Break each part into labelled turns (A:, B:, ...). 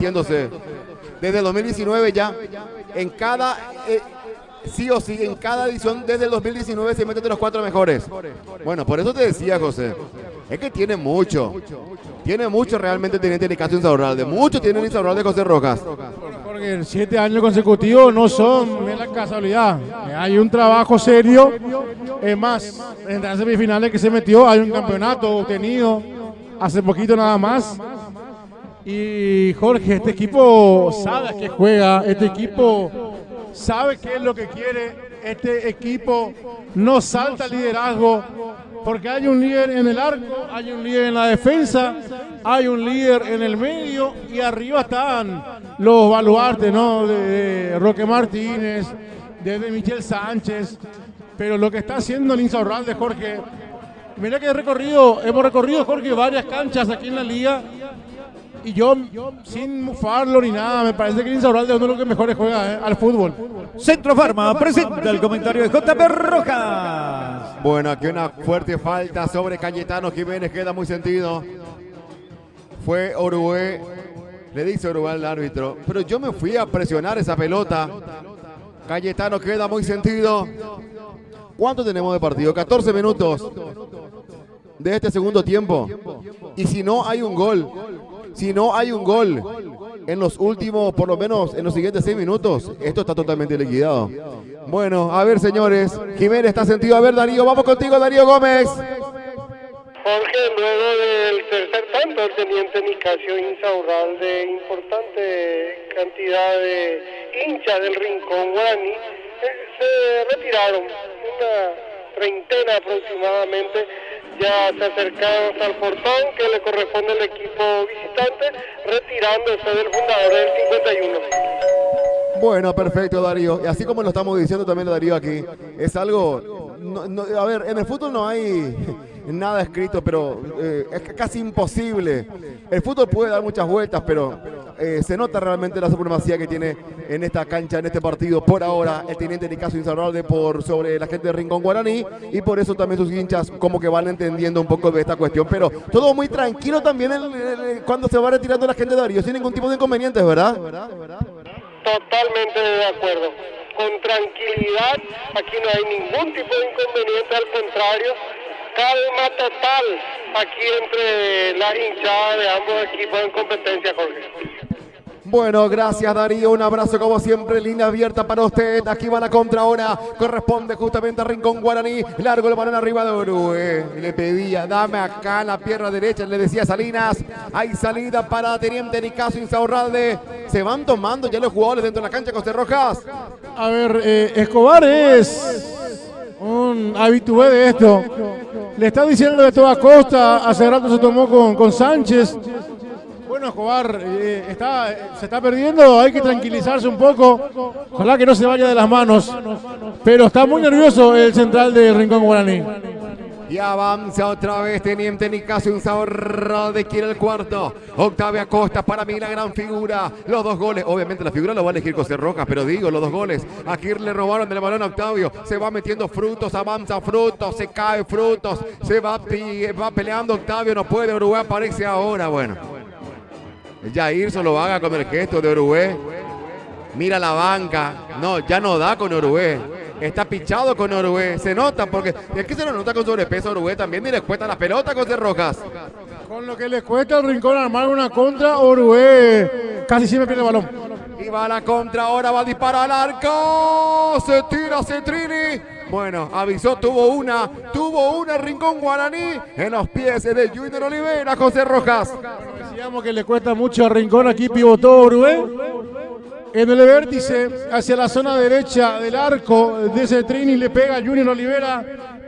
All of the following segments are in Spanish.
A: repitiéndose. Desde el 2019 ya, en cada, sí o sí, en cada edición desde el 2019 se mete entre los 4 mejores. Bueno, por eso te decía, José, es que tiene mucho realmente Teniente Nicasio Insaurralde, mucho tiene el Insaurralde de José Rojas.
B: Porque 7 años consecutivos no son la casualidad, hay un trabajo serio, es más, en las semifinales que se metió hay un campeonato obtenido hace poquito nada más. Y Jorge, este equipo sabe a qué juega, este equipo sabe qué es lo que quiere, este equipo no salta el liderazgo, porque hay un líder en el arco, hay un líder en la defensa, hay un líder en el medio y arriba están los baluartes, ¿no? De Roque Martínez, de Michel Sánchez, pero lo que está haciendo el Insaurralde, Jorge, mira que hemos recorrido, Jorge, varias canchas aquí en la liga. Y yo, sin mufarlo ni nada, me parece que el Insaurralde es uno de los que mejores juega al fútbol.
C: Centro Farma presenta el comentario de JP Rojas.
A: Bueno, aquí una fuerte falta sobre Cayetano Jiménez, queda muy sentido. Fue Orué, le dice Orué al árbitro, pero yo me fui a presionar esa pelota. Cayetano queda muy sentido. ¿Cuánto tenemos de partido? 14 minutos de este segundo tiempo. Y si no hay un gol, en los últimos, por lo menos en los siguientes 6 minutos, esto está totalmente liquidado. Bueno, a ver, señores, Jiménez está sentido. A ver, Darío, vamos contigo, Darío Gómez.
D: Jorge, luego del tercer tanto, el Teniente Nicasio Insaurralde, importante cantidad de hinchas del Rincón Guaraní se retiraron, una treintena aproximadamente. Ya se acercaron hasta el portón que le corresponde al equipo visitante, retirándose del fundador del 51.
A: Bueno, perfecto, Darío. Y así como lo estamos diciendo también, Darío, aquí, es algo... a ver, en el fútbol no hay nada escrito, pero es casi imposible. El fútbol puede dar muchas vueltas, pero se nota realmente la supremacía que tiene en esta cancha, en este partido, por ahora, el Teniente Nicasio Insaurralde sobre la gente de Rincón Guaraní, y por eso también sus hinchas como que van entendiendo un poco de esta cuestión. Pero todo muy tranquilo también cuando se va retirando la gente de Darío, sin ningún tipo de inconvenientes, ¿verdad?
D: Totalmente de acuerdo. Con tranquilidad, aquí no hay ningún tipo de inconveniente, al contrario, calma total aquí entre la hinchada de ambos equipos en competencia, Jorge.
A: Bueno, gracias, Darío, un abrazo como siempre, línea abierta para usted. Aquí va la contra ahora, corresponde justamente a Rincón Guaraní, largo el balón arriba de Orué, le pedía, dame acá la pierna derecha, le decía Salinas, hay salida para Teniente Nicasio Insaurralde, se van tomando ya los jugadores dentro de la cancha, José Rojas.
B: A ver, Escobar es un habitué de esto, le está diciendo de toda costa, hace rato se tomó con Sánchez. Bueno, Escobar se está perdiendo, hay que tranquilizarse un poco, ojalá que no se vaya de las manos, pero está muy nervioso el central de Rincón Guaraní.
A: Y avanza otra vez Teniente Nicasio Insaurralde, quiere el cuarto. Octavio Acosta, para mí la gran figura. Los 2 goles, obviamente la figura lo va a elegir José Rojas, pero digo, los 2 goles. Aquí le robaron el balón a Octavio, se va metiendo Frutos, avanza Frutos, se cae Frutos, se va peleando Octavio, no puede, Uruguay aparece ahora, bueno. Jair solo haga con el gesto de Orué. Mira la banca. No, ya no da con Orué. Está pichado con Orué. Se nota porque es que se lo nota con sobrepeso a Orué también. Y le cuesta la pelota, José Rojas.
B: Con lo que le cuesta al Rincón armar una contra, Orué casi siempre pierde el balón.
A: Y va a la contra ahora, va a disparar al arco. Se tira Cetrini. Bueno, avisó, tuvo una Rincón Guaraní en los pies de Junior Olivera, José Rojas.
B: Decíamos que le cuesta mucho a Rincón, aquí pivotó Orué. En el vértice, hacia la zona derecha del arco de Cetrini, le pega a Junior Olivera,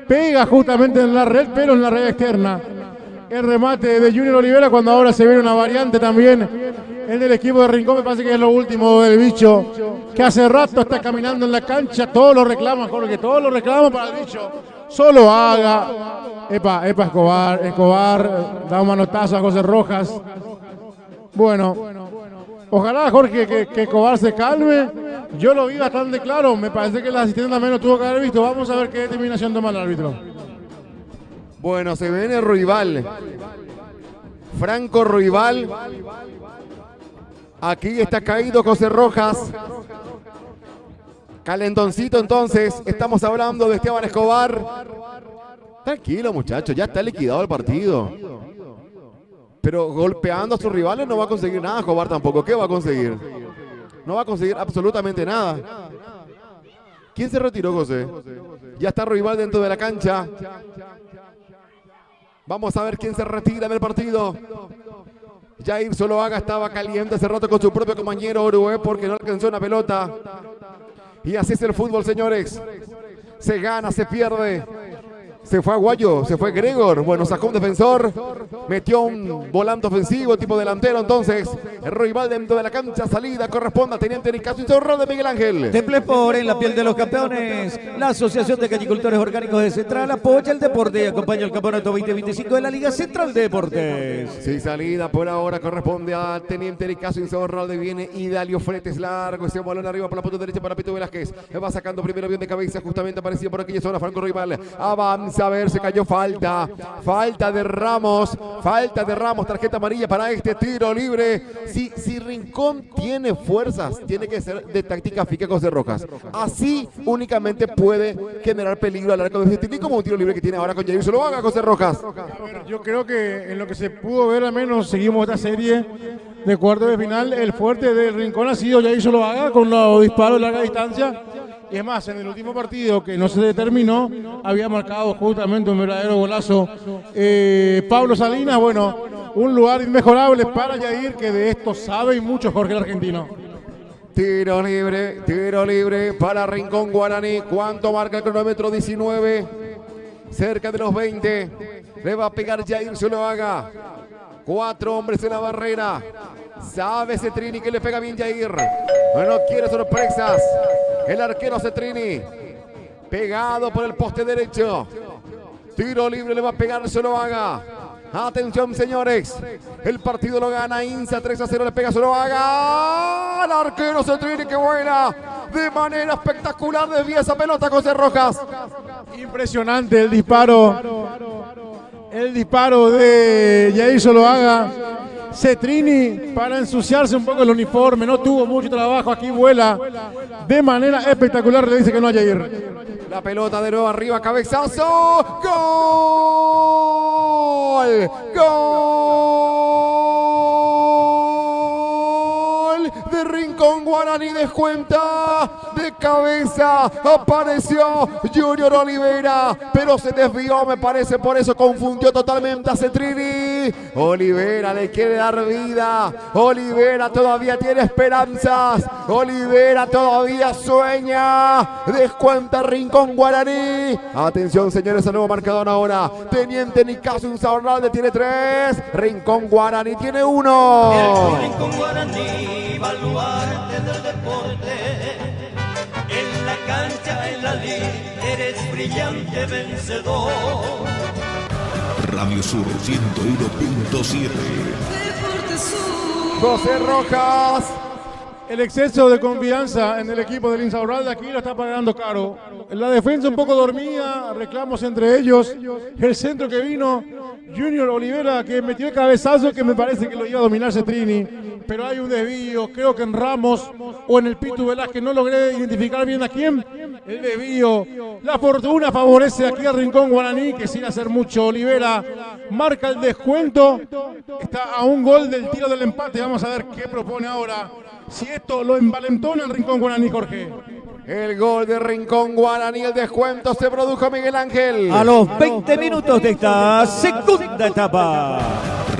B: pega justamente en la red, pero en la red externa. El remate de Junior Olivera, cuando ahora se ve una variante también en el equipo de Rincón, me parece que es lo último del bicho, que hace rato está caminando en la cancha, todos lo reclaman, Jorge, todos lo reclaman para el bicho, solo haga, epa Escobar, da un manotazo a José Rojas. Bueno, ojalá, Jorge, que Escobar se calme, yo lo vi bastante claro, me parece que el asistente también lo tuvo que haber visto, vamos a ver qué determinación toma el árbitro.
A: Bueno, se viene Ruibal, Franco Ruibal. Aquí está caído José Rojas. Calentoncito entonces. Estamos hablando de Esteban Escobar. Tranquilo, muchachos. Ya está liquidado el partido. Pero golpeando a sus rivales no va a conseguir nada Escobar tampoco. ¿Qué va a conseguir? No va a conseguir absolutamente nada. ¿Quién se retiró, José? Ya está rival dentro de la cancha. Vamos a ver quién se retira del partido. Jair Zuluaga estaba caliente hace rato con su propio compañero Orué porque no alcanzó una pelota. Y así es el fútbol, señores. Se gana, se pierde. Se fue Aguayo, se fue Gregor. Bueno, sacó un defensor. Metió un volante ofensivo, tipo delantero. Entonces, el rival dentro de la cancha. Salida corresponde a Teniente Nicasio Insaurralde de Miguel Ángel.
C: Templespor en la piel de los campeones. La Asociación de Cañicultores Orgánicos de Central apoya el deporte y acompaña el campeonato 2025 de la Liga Central de Deportes.
A: Sí, salida por ahora corresponde a Teniente Nicasio Insaurralde. Viene Idalio Fretes largo. Ese balón arriba por la punta derecha para Pito Velázquez. Va sacando primero bien de cabeza. Justamente aparecido por aquella zona. Franco Rival. Avanza. A ver, se cayó falta. Falta de Ramos. Falta de Ramos. Tarjeta amarilla para este tiro libre. Si Rincón tiene fuerzas, tiene que ser de táctica fija José Rojas. Así únicamente puede generar peligro al arco de Cetrini como un tiro libre que tiene ahora con Jair Zuluaga, José Rojas.
B: A ver, yo creo que en lo que se pudo ver, al menos seguimos esta serie de cuartos de final. El fuerte del Rincón ha sido Jair Zuluaga con los disparos de larga distancia. Y es más, en el último partido que no se determinó, había marcado justamente un verdadero golazo Pablo Salinas. Bueno, un lugar inmejorable para Jair, que de esto sabe y mucho Jorge el argentino.
A: Tiro libre para Rincón Guaraní. ¿Cuánto marca el cronómetro? 19. Cerca de los 20. Le va a pegar Jair Zuluaga. 4 hombres en la barrera. Sabe Cetrini que le pega bien Jair. No quiere sorpresas. El arquero Cetrini. Pegado por el poste derecho. Tiro libre le va a pegar Zuluaga. Atención, señores. El partido lo gana INSA 3-0. Le pega Zuluaga. El arquero Cetrini, que buena. De manera espectacular desvía esa pelota, José Rojas.
B: Impresionante el disparo. El disparo de Jair Zuluaga. Cetrini, para ensuciarse un poco el uniforme, no tuvo mucho trabajo, aquí vuela de manera espectacular, le dice que no a Jair.
A: La pelota de nuevo arriba, cabezazo, ¡gol! ¡Gol! De Rincón Guaraní, descuenta de cabeza, apareció Junior Olivera, pero se desvió, me parece, por eso confundió totalmente a Cetrini. Olivera le quiere dar vida, Olivera todavía tiene esperanzas, Olivera todavía sueña, descuenta Rincón Guaraní. Atención, señores, al nuevo marcador ahora. Teniente Nicasio Insaurralde tiene 3, Rincón Guaraní tiene 1.
E: El Rincón Guaraní, baluarte del deporte. En la cancha, en la liga, eres brillante vencedor.
F: Radio Sur 101.7.
A: José Rojas.
B: El exceso de confianza en el equipo del Insaurralde aquí lo está pagando caro. La defensa un poco dormida, reclamos entre ellos. El centro que vino, Junior Olivera, que metió el cabezazo que me parece que lo iba a dominar Cetrini. Pero hay un desvío, creo que en Ramos o en el Pitu Velázquez, no logré identificar bien a quién. El desvío, la fortuna favorece aquí al Rincón Guaraní, que sin hacer mucho Olivera marca el descuento. Está a un gol del tiro del empate. Vamos a ver qué propone ahora. Si esto lo envalentona el Rincón Guaraní, Jorge.
A: El gol de Rincón Guaraní, el descuento se produjo, Miguel Ángel.
C: A los 20 minutos de esta segunda etapa.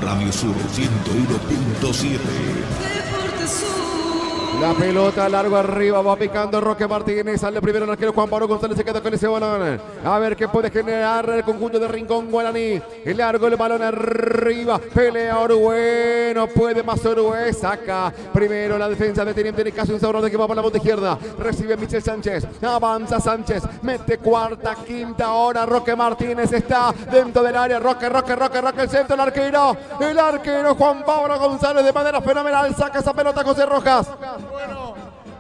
F: Radio Sur 101.7.
A: La pelota largo arriba, va picando Roque Martínez, sale primero el arquero Juan Pablo González, se queda con ese balón. A ver qué puede generar el conjunto de Rincón Guaraní. El largo, el balón arriba, pelea Orué, no puede más Orué, saca primero la defensa de Teniente Nicasio Insaurralde, que va por la punta izquierda, recibe Michel Sánchez, avanza Sánchez, mete cuarta, quinta hora, Roque Martínez está dentro del área, Roque, el centro, el arquero Juan Pablo González de manera fenomenal, saca esa pelota José Rojas.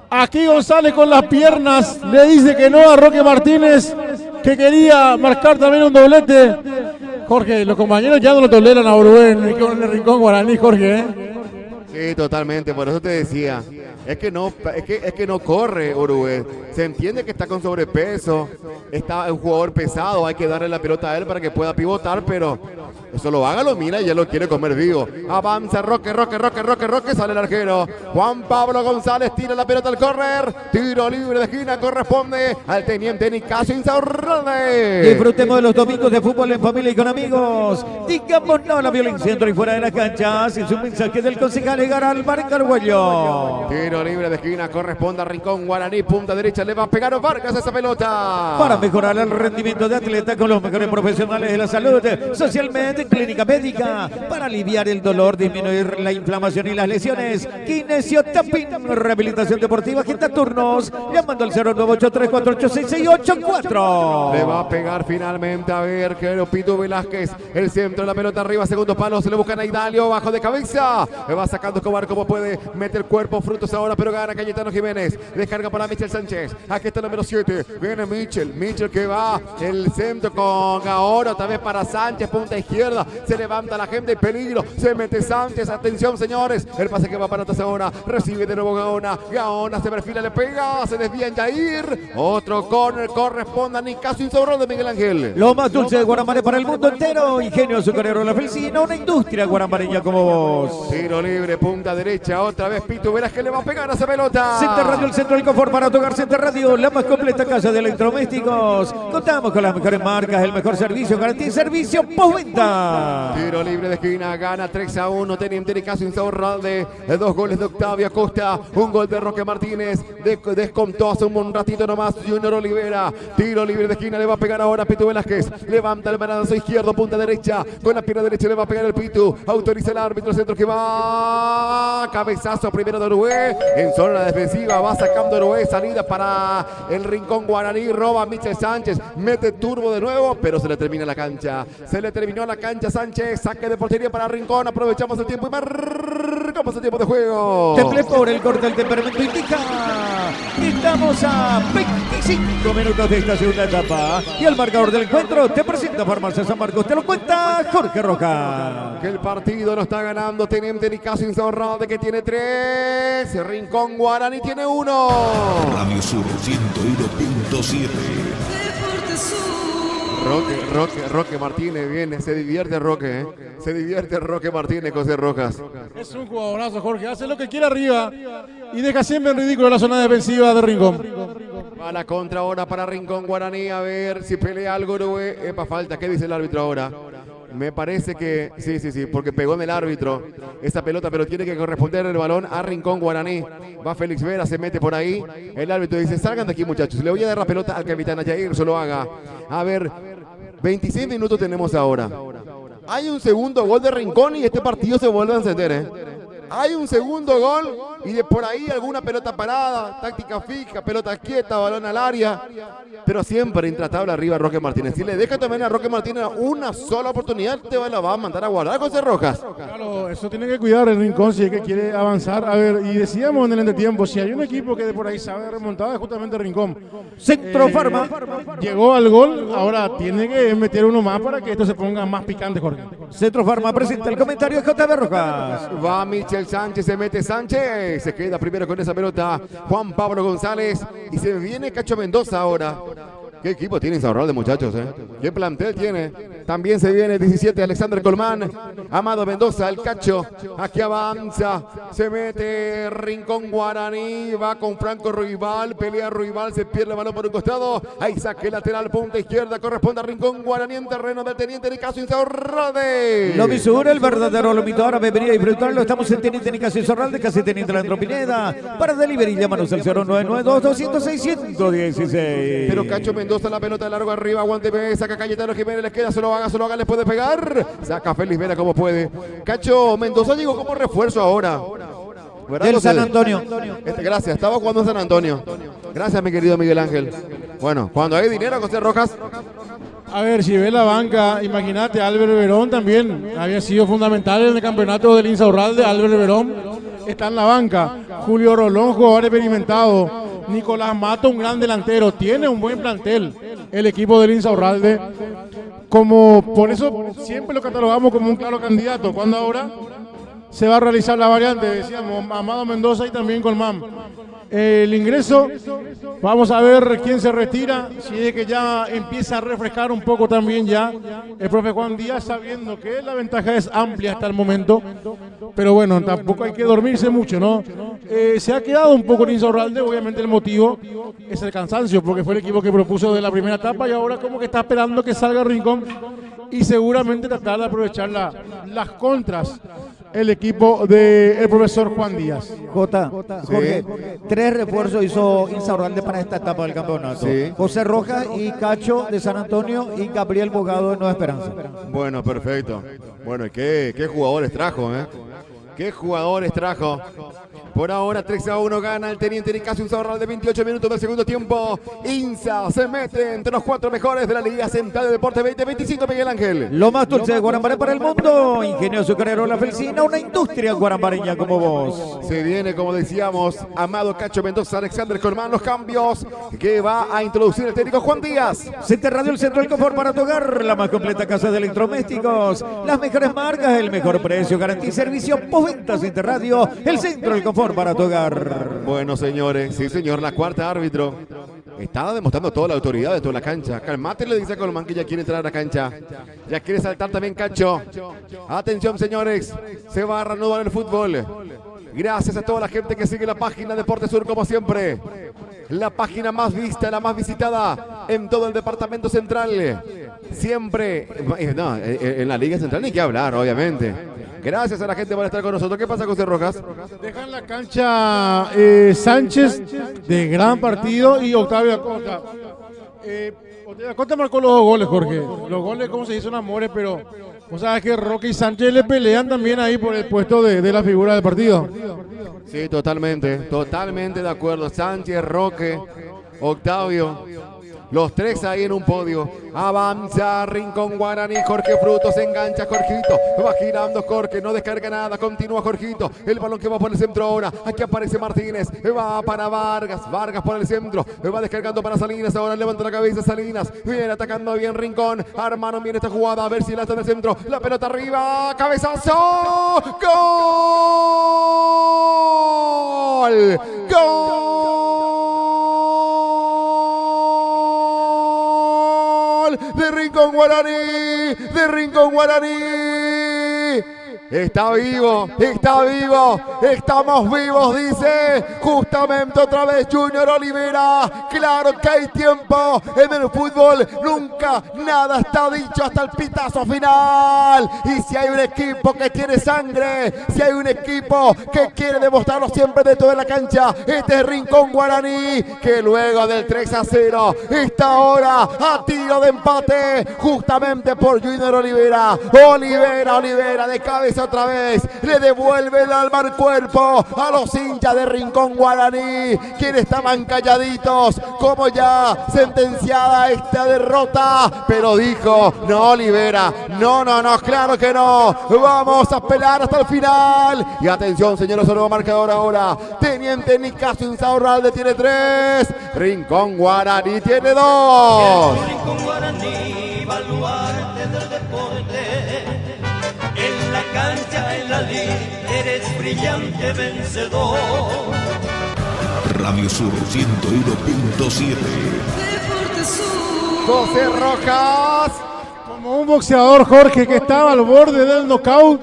B: Aquí González con las piernas le dice que no a Roque Martínez, que quería marcar también un doblete. Jorge, los compañeros ya no lo toleran a Orué en el Rincón Guaraní, Jorge.
A: Sí, totalmente, por eso te decía. Es que no corre Uruguay. Se entiende que está con sobrepeso, está un jugador pesado, hay que darle la pelota a él para que pueda pivotar, pero eso lo haga, lo mira y ya lo quiere comer vivo. Avanza Roque, sale el arquero. Juan Pablo González tira la pelota al córner. Tiro libre de esquina, corresponde al teniente Nicasio Insaurralde.
C: Disfrutemos de los domingos de fútbol en familia y con amigos. Digamos no a la violencia dentro y fuera de la cancha. Sin su mensaje del concejal Edgar Álvarez Carguello.
A: Tiro libre de esquina, corresponde a Rincón Guaraní. Punta derecha, le va a pegar Vargas a esa pelota.
C: Para mejorar el rendimiento de atleta con los mejores profesionales de la salud, socialmente, clínica médica, para aliviar el dolor, disminuir la inflamación y las lesiones. Kinesio Tapping, rehabilitación deportiva, agenda turnos, llamando al 0983486684.
A: Le va a pegar finalmente, a ver, que Pitu Velázquez, el centro de la pelota arriba, segundo palo, se le busca a Naidalio, bajo de cabeza, le va sacando Escobar como puede, mete el cuerpo, frutos ahora, pero gana Cayetano Jiménez, descarga para Michel Sánchez, aquí está el número 7, viene Michel que va, el centro con Gaona, otra vez para Sánchez, punta izquierda, se levanta la gente, peligro, se mete Sánchez, atención señores, el pase que va para Ahora, recibe de nuevo Gaona se perfila, le pega, se desvía en Jair, otro córner, corresponde a Nicasio Insaurralde de Miguel Ángel.
C: Lo más dulce de Guaramare para el mundo entero, ingenio azucarero La Felcina, una industria guaramareña como vos.
A: Tiro libre, punta derecha, otra vez Pitu Velázquez le va a pegar a esa pelota.
C: Center Radio, el centro del confort para tu hogar. Center Radio, la más completa casa de electrodomésticos. Contamos con las mejores marcas, el mejor servicio, garantía y servicio postventa.
A: Tiro libre de esquina, gana 3-1, teniente Nicasio Insaurralde, 2 goles de Octavio Acosta, un gol de Roque Martínez, descontó hace un ratito nomás Junior Olivera. Tiro libre de esquina, le va a pegar ahora Pitu Velázquez, levanta el brazo izquierdo, punta derecha, con la pierna derecha le va a pegar el Pitu, autoriza el árbitro, el centro que va, cabezazo primero de Uruguay, en zona defensiva, va sacando Uruguay, salida para el Rincón Guaraní, roba Michel Sánchez, mete turbo de nuevo, pero se le termina la cancha, Sánchez, saque de portería para Rincón, aprovechamos el tiempo y marcamos el tiempo de juego.
C: Temple por el corte del temperamento indica. Estamos a 25 minutos de esta segunda etapa. Y el marcador del encuentro te presenta Farmacia San Marcos. Te lo cuenta Jorge Roca.
A: Que el partido lo está ganando teniente Nicasio Insaurralde, que tiene 3. Rincón Guaraní tiene 1.
F: Radio Sur 101.7.
A: Roque Martínez viene, se divierte Roque, se divierte Roque Martínez, José Rojas.
B: Es un jugadorazo, Jorge, hace lo que quiere arriba y deja siempre en ridículo la zona defensiva de Rincón.
A: Va la contra ahora para Rincón Guaraní, a ver si pelea algo Uruguay. Epa, falta, ¿qué dice el árbitro ahora? Me parece que sí, porque pegó en el árbitro esa pelota, pero tiene que corresponder el balón a Rincón Guaraní. Va Félix Vera, se mete por ahí. El árbitro dice, salgan de aquí muchachos, le voy a dar la pelota al capitán Jair, se lo haga. A ver, 26 minutos tenemos ahora. Hay un segundo gol de Rincón y este partido se vuelve a encender, Hay un segundo gol y de por ahí alguna pelota parada, táctica fija, pelota quieta, balón al área, pero siempre intratable arriba Roque Martínez. Si le deja también a Roque Martínez una sola oportunidad, te la va a mandar a guardar, José Rojas.
B: Claro, eso tiene que cuidar el Rincón si es que quiere avanzar. A ver, y decíamos en el entretiempo, si hay un equipo que de por ahí sabe remontar es justamente el Rincón.
C: Centro Farma.
B: Llegó al gol, ahora tiene que meter uno más para que esto se ponga más picante, Jorge.
C: Centro Farma presenta el comentario de JB Rojas.
A: Va Michel Sánchez, se mete Sánchez, se queda primero con esa pelota Juan Pablo González y se viene Cacho Mendoza ahora. ¿Qué equipo tiene Insaurralde, muchachos? ¿Qué plantel tiene? También se viene 17 Alexander Colmán, Amado Mendoza, el Cacho. Aquí avanza, se mete Rincón Guaraní, va con Franco Ruibal, pelea Ruibal, se pierde el balón por un costado. Ahí saque lateral, punta izquierda, corresponde a Rincón Guaraní en terreno del teniente Nicasio Insaurralde.
C: Lo Misur, el verdadero lomito árabe, venía a disfrutarlo. Estamos en teniente Nicasio Insaurralde, casi teniente Leandro Pineda. Para delivery, llámanos al 0992-206-116.
A: Pero Cacho Mendoza, la pelota de largo arriba, aguante, saca Cayetano Jiménez, le queda, se lo haga, le puede pegar. Saca Félix Vera como puede. Cacho Mendoza llegó como refuerzo ahora.
C: Del San Antonio.
A: Gracias, estaba jugando en San Antonio. Gracias, mi querido Miguel Ángel. Bueno, cuando hay dinero, José Rojas.
B: A ver, si ve la banca, imagínate, Álvaro Verón también había sido fundamental en el campeonato del Insaurralde. Álvaro Verón está en la banca. Julio Rolón, jugador experimentado. Nicolás Mato, un gran delantero. Tiene un buen plantel el equipo del Insaurralde. Por eso siempre lo catalogamos como un claro candidato. Cuando ahora se va a realizar la variante, decíamos, Amado Mendoza y también Colmán. El ingreso, vamos a ver quién se retira, si es que ya empieza a refrescar un poco también ya el profe Juan Díaz, sabiendo que la ventaja es amplia hasta el momento, pero bueno, tampoco hay que dormirse mucho, ¿no? Se ha quedado un poco en Insaurralde, obviamente el motivo es el cansancio, porque fue el equipo que propuso de la primera etapa y ahora como que está esperando que salga Rincón y seguramente tratar de aprovechar las contras el equipo del profesor Juan Díaz.
C: Jorge, 3 refuerzos hizo Insaurralde para esta etapa del campeonato.
A: Sí.
C: José Rojas y Cacho de San Antonio y Gabriel Bogado de Nueva Esperanza.
A: Bueno, perfecto. Bueno, ¿qué jugadores trajo, eh? ¿Qué jugadores trajo? Por ahora 3-1 gana el Teniente Nicasio Insaurralde, 28 minutos del segundo tiempo. Insa se mete entre los 4 mejores de la Liga Central de Deporte 2025, Miguel Ángel.
C: Lo más dulce de Guarambaré para el mundo. Ingenio Azucarero La Felcina, una industria guarambareña como vos.
A: Se viene, como decíamos, Amado Cacho Mendoza, Alexander Colmán, los cambios que va a introducir el técnico Juan Díaz.
C: Center Radio, el centro del confort para tu hogar, la más completa casa de electrodomésticos, las mejores marcas, el mejor precio, garantía y servicio, postventa. Center Radio, el centro del confort para tu hogar.
A: Bueno, señores, sí, señor, la cuarta árbitro. Estaba demostrando toda la autoridad de toda la cancha. Calmate, le dice a Colmán que ya quiere entrar a la cancha. Ya quiere saltar también Cacho. Atención, señores, se va a reanudar el fútbol. Gracias a toda la gente que sigue la página Deporte Sur, como siempre. La página más vista, la más visitada en todo el departamento central. Siempre, no, en la Liga Central ni que hablar, obviamente. Gracias a la gente por estar con nosotros. ¿Qué pasa, José Rojas?
B: Dejan la cancha Sánchez, de gran partido, y Octavio Acosta. Octavio Acosta marcó los 2 goles, Jorge. Los goles, como se dice, son amores, pero vos sabés que Roque y Sánchez le pelean también ahí por el puesto de la figura del partido.
A: Sí, totalmente de acuerdo. Sánchez, Roque, Octavio. Los 3 ahí en un podio. Avanza Rincón Guaraní. Jorge Frutos se engancha. Jorgito va girando. Jorge no descarga nada. Continúa Jorgito. El balón que va por el centro ahora. Aquí aparece Martínez. Va para Vargas. Vargas por el centro. Va descargando para Salinas. Ahora levanta la cabeza Salinas. Viene atacando bien Rincón. Armaron bien esta jugada. A ver si la está en el centro. La pelota arriba. Cabezazo. ¡Gol! ¡Gol! De Rincón Guaraní. Está vivo, estamos vivos, dice justamente otra vez Junior Olivera. Claro que hay tiempo en el fútbol, nunca nada está dicho hasta el pitazo final. Y si hay un equipo que tiene sangre, si hay un equipo que quiere demostrarlo siempre dentro de la cancha, este es Rincón Guaraní, que luego del 3-0 está ahora a tiro de empate, justamente por Junior Olivera. Olivera de cabeza otra vez, le devuelve el alma al cuerpo a los hinchas de Rincón Guaraní, quienes estaban calladitos, como ya sentenciada esta derrota, pero dijo, no Olivera, no, claro que no, vamos a pelear hasta el final. Y atención, señores, el nuevo marcador ahora, Teniente Nicasio Insaurralde tiene 3, Rincón Guaraní tiene 2.
E: Rincón Guaraní, baluarte del deporte. En la cancha, en la lid, eres brillante vencedor.
F: Radio Sur 101.7.
A: José Rojas.
B: Como un boxeador, Jorge, que estaba al borde del knockout,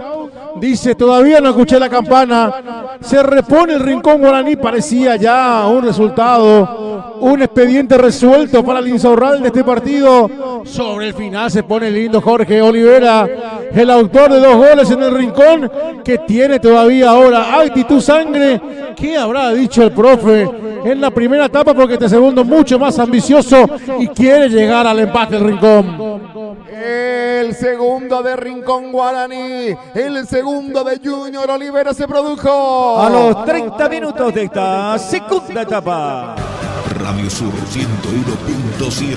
B: dice, todavía no escuché la campana, se repone el Rincón Guaraní, parecía ya un resultado, un expediente resuelto para el Insaurralde de este partido. Sobre el final se pone lindo Jorge Olivera, el autor de 2 goles en el Rincón, que tiene todavía ahora actitud, sangre. ¿Qué habrá dicho el profe en la primera etapa? Porque este segundo mucho más ambicioso y quiere llegar al empate el Rincón.
A: El segundo de Rincón Guaraní, el segundo de Junior Olivera se produjo
C: a los 30 minutos de esta segunda etapa.
F: Radio Sur 101.7.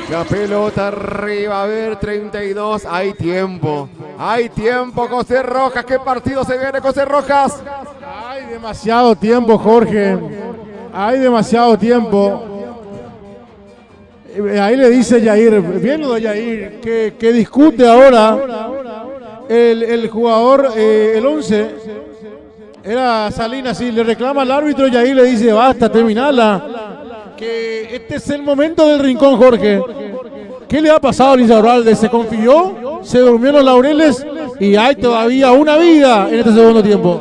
A: La pelota arriba, a ver, 32, hay tiempo, José Rojas. ¿Qué partido se viene, José Rojas?
B: Hay demasiado tiempo, Jorge, hay demasiado tiempo. Ahí le dice Yair, bien lo de Yair, que discute ahora el jugador, el 11, era Salinas, y le reclama al árbitro y ahí le dice, basta, terminala. Que este es el momento del rincón, Jorge. ¿Qué le ha pasado a Insaurralde? Se confió, se durmió en los laureles y hay todavía una vida en este segundo tiempo.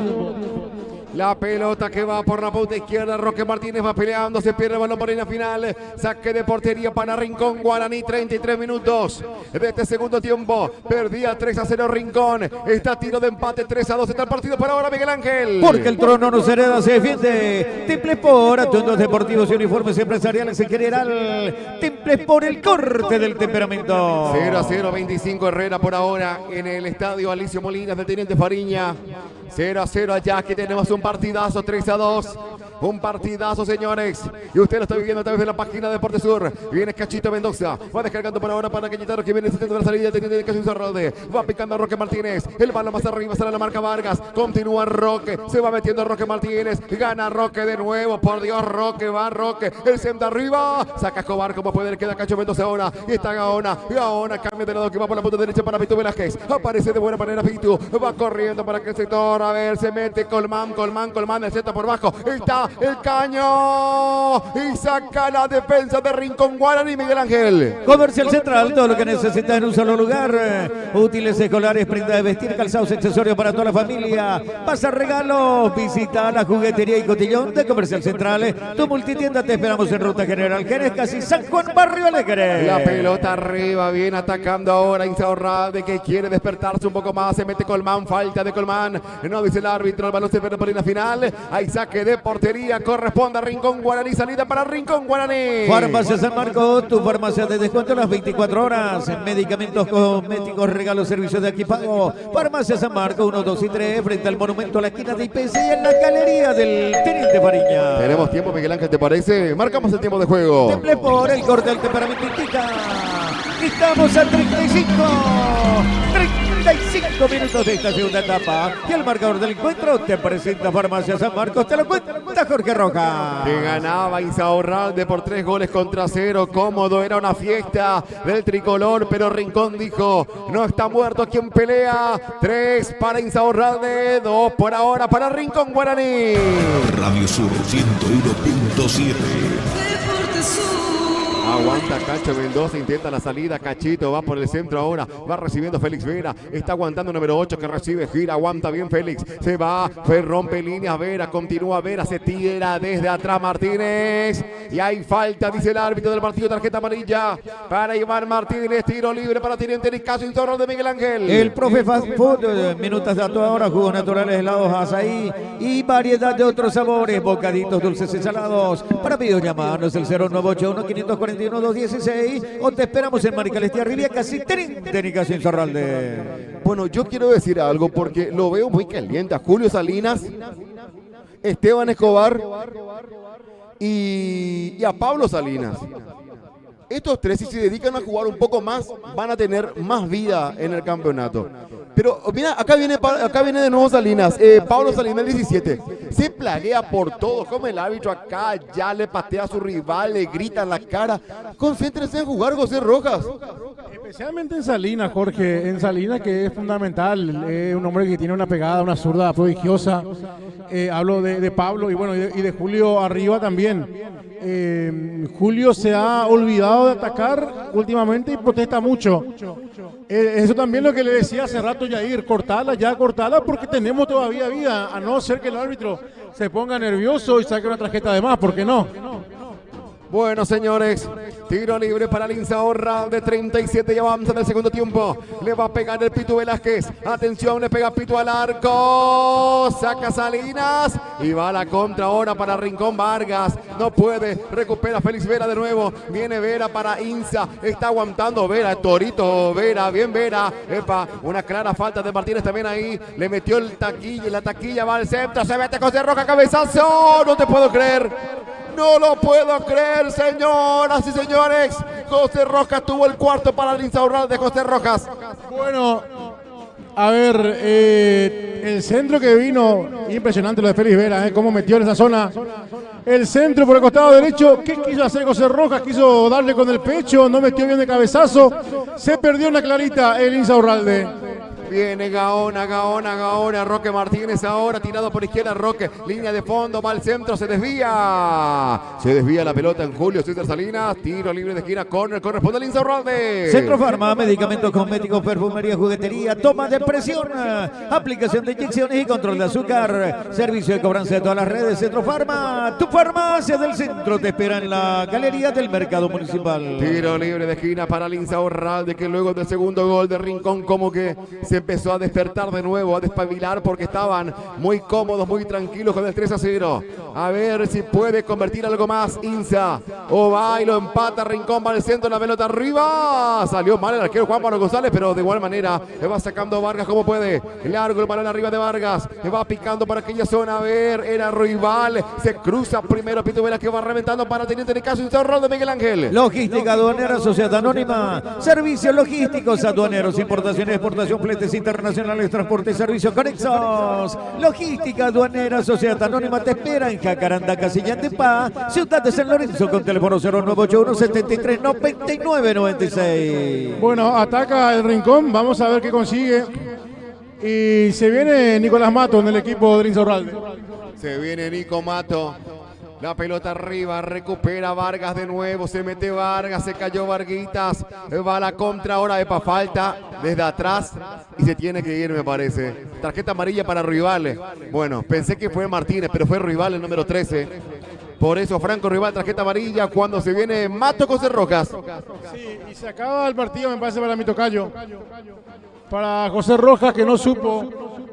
A: La pelota que va por la punta izquierda, Roque Martínez va peleando, se pierde el balón por línea final, saque de portería para Rincón Guaraní, 33 minutos de este segundo tiempo, perdía 3-0 Rincón, está tiro de empate, 3-2, está el partido para ahora Miguel Ángel.
C: Porque el trono no se hereda, se defiende. Temples por atuendos deportivos y uniformes empresariales en general. Temples por el corte del temperamento.
A: 0-0, 25 Herrera por ahora en el estadio Alicio Molinas del Teniente Fariña. 0-0 allá, aquí tenemos un partidazo, 3-2. Un partidazo, señores. Y usted lo está viviendo a través de la página de Deporte Sur. Viene Cachito Mendoza. Va descargando por ahora para Cañetaro, que viene intentando la salida. Teniente Cachito Insaurralde. Va picando a Roque Martínez. El balón más arriba, sale la marca Vargas. Continúa Roque. Se va metiendo Roque Martínez. Gana Roque de nuevo. Por Dios, Roque va Roque. El centro arriba. Saca Escobar como puede. Le queda Cacho Mendoza ahora. Y está Gaona. Gaona cambia de lado que va por la punta derecha para Pitu Velázquez. Aparece de buena manera Pitu. Va corriendo para que el sector. A ver, se mete Colmán. El centro por bajo. Está el caño y saca la defensa de Rincón Guaraní, Miguel Ángel.
C: Comercial Central, todo lo que necesitas en un solo lugar. Útiles escolares, prenda de vestir, calzados, accesorios para toda la familia. Pasa regalos, visita la juguetería y cotillón de Comercial Central. Tu multitienda, te esperamos en Ruta General Jerez, casi San Juan, Barrio Alegre.
A: La pelota arriba, viene atacando ahora Insaurralde, que quiere despertarse un poco más. Se mete Colmán, falta de Colmán. No dice el árbitro, el balón se pierde por la final. Hay saque de portería, corresponde a Rincón Guaraní, salida para Rincón Guaraní.
C: Farmacia San Marcos, tu farmacia de descuento las 24 horas. Medicamentos, cosméticos, regalos, servicios de equipago. Farmacia San Marcos, 1, 2 y 3, frente al monumento a la esquina de IPC y en la galería del Teniente Fariña.
A: Tenemos tiempo, Miguel Ángel, ¿te parece? Marcamos el tiempo de juego.
C: Temple por el corte del temperamento indica. Estamos a 35 minutos de esta segunda etapa. Y el marcador del encuentro te presenta Farmacia San Marcos. Te lo cuenta Jorge Rojas.
A: Que ganaba Insaurralde por 3-0. Cómodo, era una fiesta del tricolor, pero Rincón dijo, no está muerto quien pelea. 3 para Insaurralde, 2 por ahora para Rincón Guaraní.
F: Radio Sur 101.7.
A: Aguanta Cacho Mendoza, intenta la salida, Cachito va por el centro ahora, va recibiendo Félix Vera, está aguantando número 8 que recibe, gira, aguanta bien Félix, se va, rompe líneas Vera, continúa Vera, se tira desde atrás Martínez y hay falta, dice el árbitro del partido, tarjeta amarilla para Iván Martínez, tiro libre para Teniente Nicasio Insaurralde de Miguel Ángel.
C: El profe Fast Food, minutas de a toda hora, jugos naturales, helados, azaí y variedad de otros sabores, bocaditos dulces y salados. Para videollamarnos el 0981 541 216 o te esperamos en Maricalestía Rivia, casi Teniente Nicasio Insaurralde.
A: Bueno, yo quiero decir algo porque lo veo muy caliente a Julio Salinas, Esteban Escobar y a Pablo Salinas. Estos tres, si se dedican a jugar un poco más, van a tener más vida en el campeonato. Pero mira, acá viene de nuevo Salinas, Pablo Salinas, el 17. Se plaguea por todo, como el árbitro acá, ya le patea a su rival, le grita en la cara. Concéntrense en jugar, José Rojas.
B: Especialmente en Salinas, Jorge, en Salinas, que es fundamental, un hombre que tiene una pegada, una zurda prodigiosa. Hablo de Pablo y bueno, y de Julio arriba también. Julio se ha olvidado de atacar últimamente y protesta mucho. Eso también lo que le decía hace rato Yair, cortala porque tenemos todavía vida, a no ser que el árbitro se ponga nervioso y saque una tarjeta de más, ¿por qué no?
A: Bueno, señores, tiro libre para el Insaurralde, 37 y avanza en el segundo tiempo. Le va a pegar el Pitu Velázquez. Atención, le pega Pitu al arco. Saca Salinas y va a la contra ahora para Rincón Vargas. No puede, recupera Félix Vera de nuevo. Viene Vera para Insa. Está aguantando Vera, Torito Vera, bien Vera. Epa, una clara falta de Martínez también ahí. Le metió el taquilla, la taquilla va al centro. Se mete José Rojas, cabezazo. No te puedo creer. No lo puedo creer, señoras y señores. José Rojas tuvo el cuarto para el Insaurralde de José Rojas.
B: Bueno, a ver, el centro que vino, impresionante lo de Félix Vera, cómo metió en esa zona. El centro por el costado derecho, ¿qué quiso hacer José Rojas? Quiso darle con el pecho, no metió bien de cabezazo. Se perdió una clarita el Insaurralde.
A: Viene Gaona, Roque Martínez ahora, tirado por izquierda, Roque, línea de fondo, va al centro, se desvía. Se desvía la pelota en Julio César Salinas, tiro libre de esquina, córner, corresponde al Insaurralde.
C: Centro Farma, medicamentos cosméticos, perfumería, juguetería, toma de presión, aplicación de inyecciones y control de azúcar. Servicio de cobranza de todas las redes. Centro Farma, tu farmacia del centro te espera en la galería del Mercado Municipal.
A: Tiro libre de esquina para el Insaurralde, que luego del segundo gol de Rincón como que se empezó a despertar de nuevo, a despabilar porque estaban muy cómodos, muy tranquilos con el 3-0. A ver si puede convertir algo más Insa. O va y lo empata Rincón, va al centro, la pelota arriba. Salió mal el arquero Juan Pablo González, pero de igual manera le va sacando Vargas como puede. Largo el balón arriba de Vargas, le va picando para aquella zona. A ver, era Ruibal, se cruza primero Pito Vela que va reventando para Teniente Nicasio Insaurralde de Miguel Ángel.
C: Logística Aduanera Sociedad Anónima, servicios logísticos aduaneros, importación y exportación, fletes internacionales, transporte y servicios conexos. Logística Aduanera Sociedad Anónima te espera en Jacaranda, Casilla de Paz, Ciudad de San Lorenzo, con teléfono 0981 73 99 96.
B: Bueno, ataca el Rincón, vamos a ver qué consigue. Y se viene Nicolás Mato en el equipo de Insaurralde.
A: Se viene Nico Mato. La pelota arriba, recupera Vargas de nuevo, se mete Vargas, se cayó Varguitas, va a la contra ahora, epa, falta desde atrás y se tiene que ir, me parece. Tarjeta amarilla para Ruibal. Bueno, pensé que fue Martínez, pero fue Ruibal el número 13. Por eso Franco Ruibal, tarjeta amarilla cuando se viene Mato José Rojas.
B: Sí, y se acaba el partido, me parece, para mi tocayo. Para José Rojas, que no supo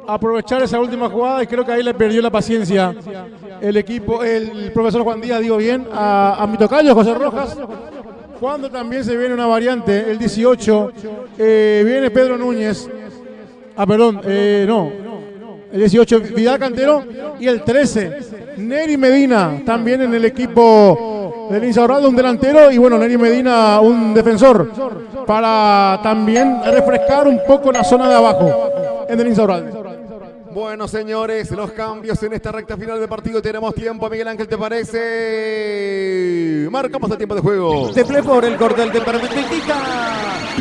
B: aprovechar esa última jugada y creo que ahí le perdió la paciencia el equipo, el profesor Juan Díaz, digo bien, a mi tocayo José Rojas. Cuando también se viene una variante, el 18, viene Pedro Núñez. El 18, Vidal Cantero, y el 13, Neri Medina, también en el equipo del Insaurralde, un delantero, y bueno, Neri Medina, un defensor, para también refrescar un poco la zona de abajo en el Insaurralde.
A: Bueno, señores, los cambios en esta recta final del partido. Tenemos tiempo, Miguel Ángel, ¿te parece? Marcamos el tiempo de juego.
C: De play por el cordel temperamento indica.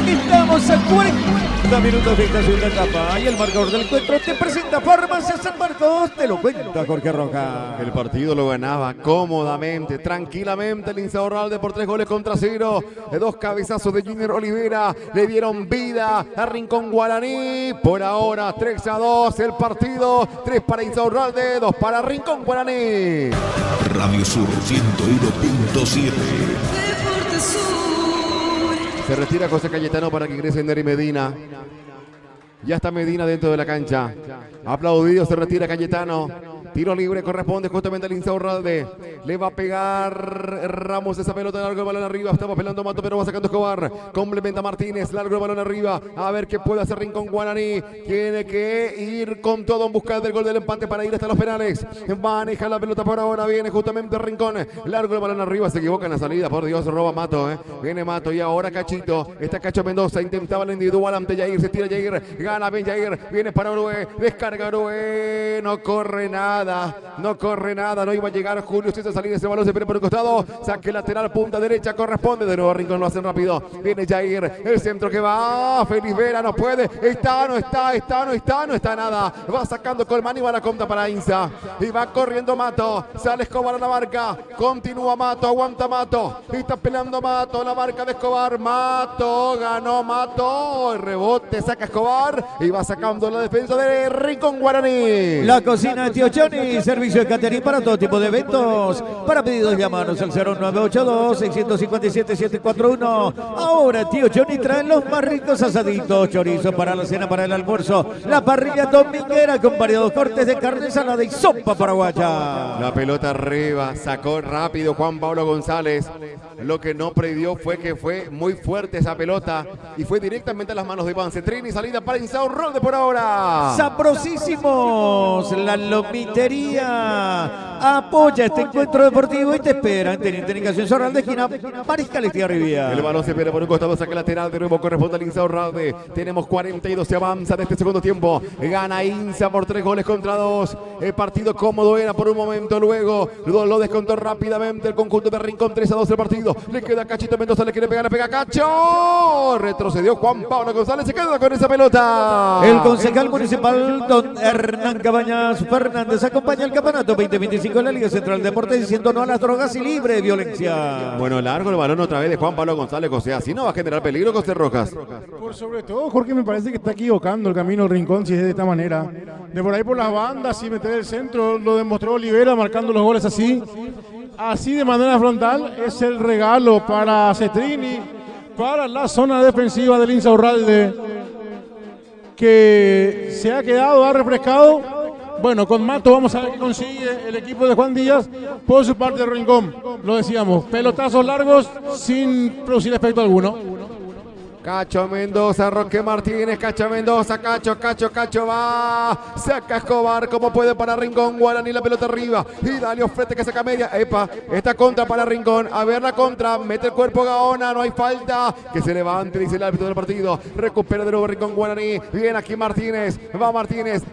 C: Estamos a 40 minutos de esta segunda etapa. Y el marcador del encuentro te presenta Farmacia San Marcos. Te lo cuenta Jorge Rojas.
A: El partido lo ganaba cómodamente, tranquilamente el Insaurralde por 3-0. De 2 cabezazos de Junior Olivera le dieron vida a Rincón Guaraní. Por ahora 3-2 el partido. 3 para Insaurralde, 2 para Rincón Guaraní.
F: Radio Sur 101.7.
A: Se retira José Cayetano para que ingrese Neri Medina. Ya está Medina dentro de la cancha. Aplaudido, se retira Cayetano. Tiro libre corresponde justamente al Insaurralde. Le va a pegar Ramos esa pelota, largo el balón arriba. Estamos pelando Mato, pero va sacando Escobar. Complementa Martínez, largo el balón arriba. A ver qué puede hacer Rincón Guaraní. Tiene que ir con todo en busca del gol del empate para ir hasta los penales. Maneja la pelota por ahora. Viene justamente Rincón. Largo el balón arriba. Se equivoca en la salida. Por Dios, roba Mato. Viene Mato y ahora Cachito. Está Cacho Mendoza. Intentaba el individual ante Jair. Se tira Jair. Gana bien Jair. Viene para Uruguay. Descarga Uruguay. No corre nada. No corre nada, no iba a llegar Julio César Salinas, ese balón se pone por el costado, saque lateral, punta derecha, corresponde, de nuevo a Rincón, lo hacen rápido, viene Jair, el centro que va, Félix Vera, no puede, no está nada, va sacando Colmán y va a la conta para Insa, y va corriendo Mato, sale Escobar a la marca, continúa Mato, aguanta Mato, está peleando Mato, la marca de Escobar, Mato, ganó Mato, el rebote, saca Escobar, y va sacando la defensa de Rincón Guaraní.
C: La cocina de Tío Johnny, servicio de catering para todo tipo de eventos. Para pedidos, llamanos al 0982-657-741. Ahora Tío Johnny trae los más ricos asaditos, chorizo para la cena, para el almuerzo, la parrilla dominguera con variados cortes de carne, salada y sopa paraguaya.
A: La pelota arriba, sacó rápido Juan Pablo González. Lo que no previó fue que fue muy fuerte esa pelota y fue directamente a las manos de Iván Cetrini. Salida para Insaurralde por ahora.
C: Sabrosísimos, la lomita Carpintería. Apoya este encuentro deportivo y te espera en Teniente Nicasio Insaurralde de esquina Mariscal Estigarribia.
A: El balón se pierde por un costado, saque lateral, de nuevo corresponde al Insaurralde. Tenemos 42, se avanza de este segundo tiempo. Gana Insa por 3-2. El partido cómodo era por un momento, luego lo descontó rápidamente el conjunto de Rincón. 3-2 el partido. Le queda Cachito Mendoza, le quiere pegar, le pega Cacho. Retrocedió Juan Pablo González, se queda con esa pelota.
C: El concejal municipal, don Hernán Cabañas Fernández, acompaña el campeonato 2025 en la Liga Central de Deportes diciendo no a las drogas y libre de violencia.
A: Bueno, largo el balón otra vez de Juan Pablo González, o sea, así no va a generar peligro, José Rojas.
B: Por sobre todo, Jorge, me parece que está equivocando el camino Rincón si es de esta manera. De por ahí por las bandas y meter el centro, lo demostró Olivera marcando los goles así. Así de manera frontal es el regalo para Cetrini, para la zona defensiva del Insaurralde, que se ha quedado, ha refrescado. Bueno, con Mato vamos a ver qué consigue el equipo de Juan Díaz. Por su parte, Rincón, lo decíamos, pelotazos largos sin producir efecto alguno.
A: Cacho Mendoza, Roque Martínez, Cacho Mendoza, Cacho va, saca Escobar como puede para Rincón, Guaraní la pelota arriba y Dalio Frete que saca media, epa, esta contra para Rincón, a ver la contra, mete el cuerpo Gaona, no hay falta, que se levante, dice el árbitro del partido, recupera de nuevo Rincón Guaraní, viene aquí Martínez,